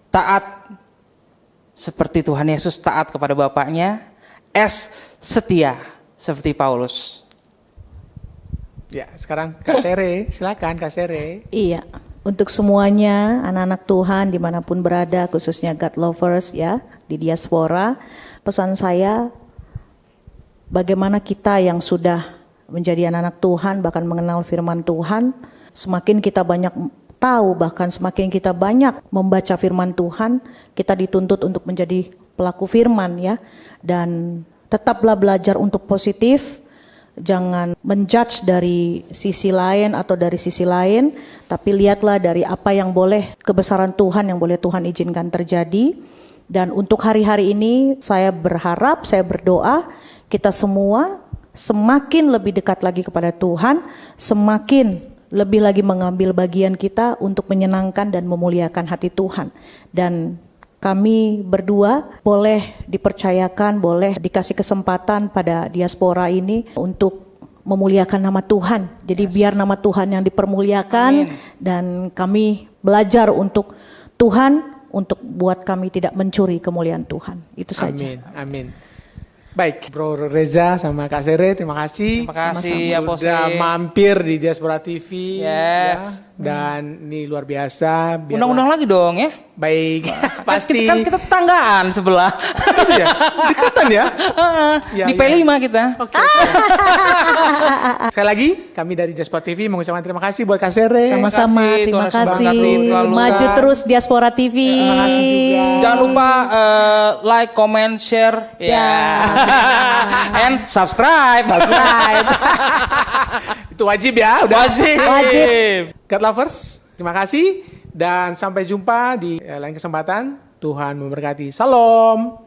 taat seperti Tuhan Yesus taat kepada Bapaknya. S, setia seperti Paulus. Ya, sekarang Kak Sere, silakan Kak Sere. Iya, untuk semuanya anak-anak Tuhan dimanapun berada, khususnya God lovers ya di diaspora, pesan saya bagaimana kita yang sudah menjadi anak-anak Tuhan bahkan mengenal firman Tuhan, semakin kita banyak tahu bahkan semakin kita banyak membaca firman Tuhan, kita dituntut untuk menjadi pelaku firman ya, dan tetaplah belajar untuk positif. Jangan menjudge dari sisi lain atau dari sisi lain, tapi lihatlah dari apa yang boleh, kebesaran Tuhan yang boleh Tuhan izinkan terjadi. Dan untuk hari-hari ini saya berharap, saya berdoa kita semua semakin lebih dekat lagi kepada Tuhan, semakin lebih lagi mengambil bagian kita untuk menyenangkan dan memuliakan hati Tuhan. Dan kami berdua boleh dipercayakan, boleh dikasih kesempatan pada diaspora ini untuk memuliakan nama Tuhan. Jadi biar nama Tuhan yang dipermuliakan. Amin. Dan kami belajar untuk Tuhan, untuk buat kami tidak mencuri kemuliaan Tuhan. Itu saja. Amin, amin. Baik, Bro Reza sama Kak Sere, terima kasih. Terima kasih, Sudah Apostle. mampir di Diaspora TV. Yes. Ya. Dan ini luar biasa. Biarlah- Undang-undang lagi dong ya. Baik, pasti. Kan kita tetanggaan sebelah. Gitu ya? Dekatan ya? Ya, Di ya. P5 kita. Oke. Sekali lagi, kami dari Diaspora TV mengucapkan terima kasih buat Kak Sere. Sama-sama, kasih, terima Tuhan kasih. memberkati selalu. Maju terus Diaspora TV. Terima kasih juga. Jangan lupa like, comment, share, Ya. and subscribe. Itu wajib ya, udah. Wajib. God lovers, terima kasih dan sampai jumpa di lain kesempatan. Tuhan memberkati. Salam.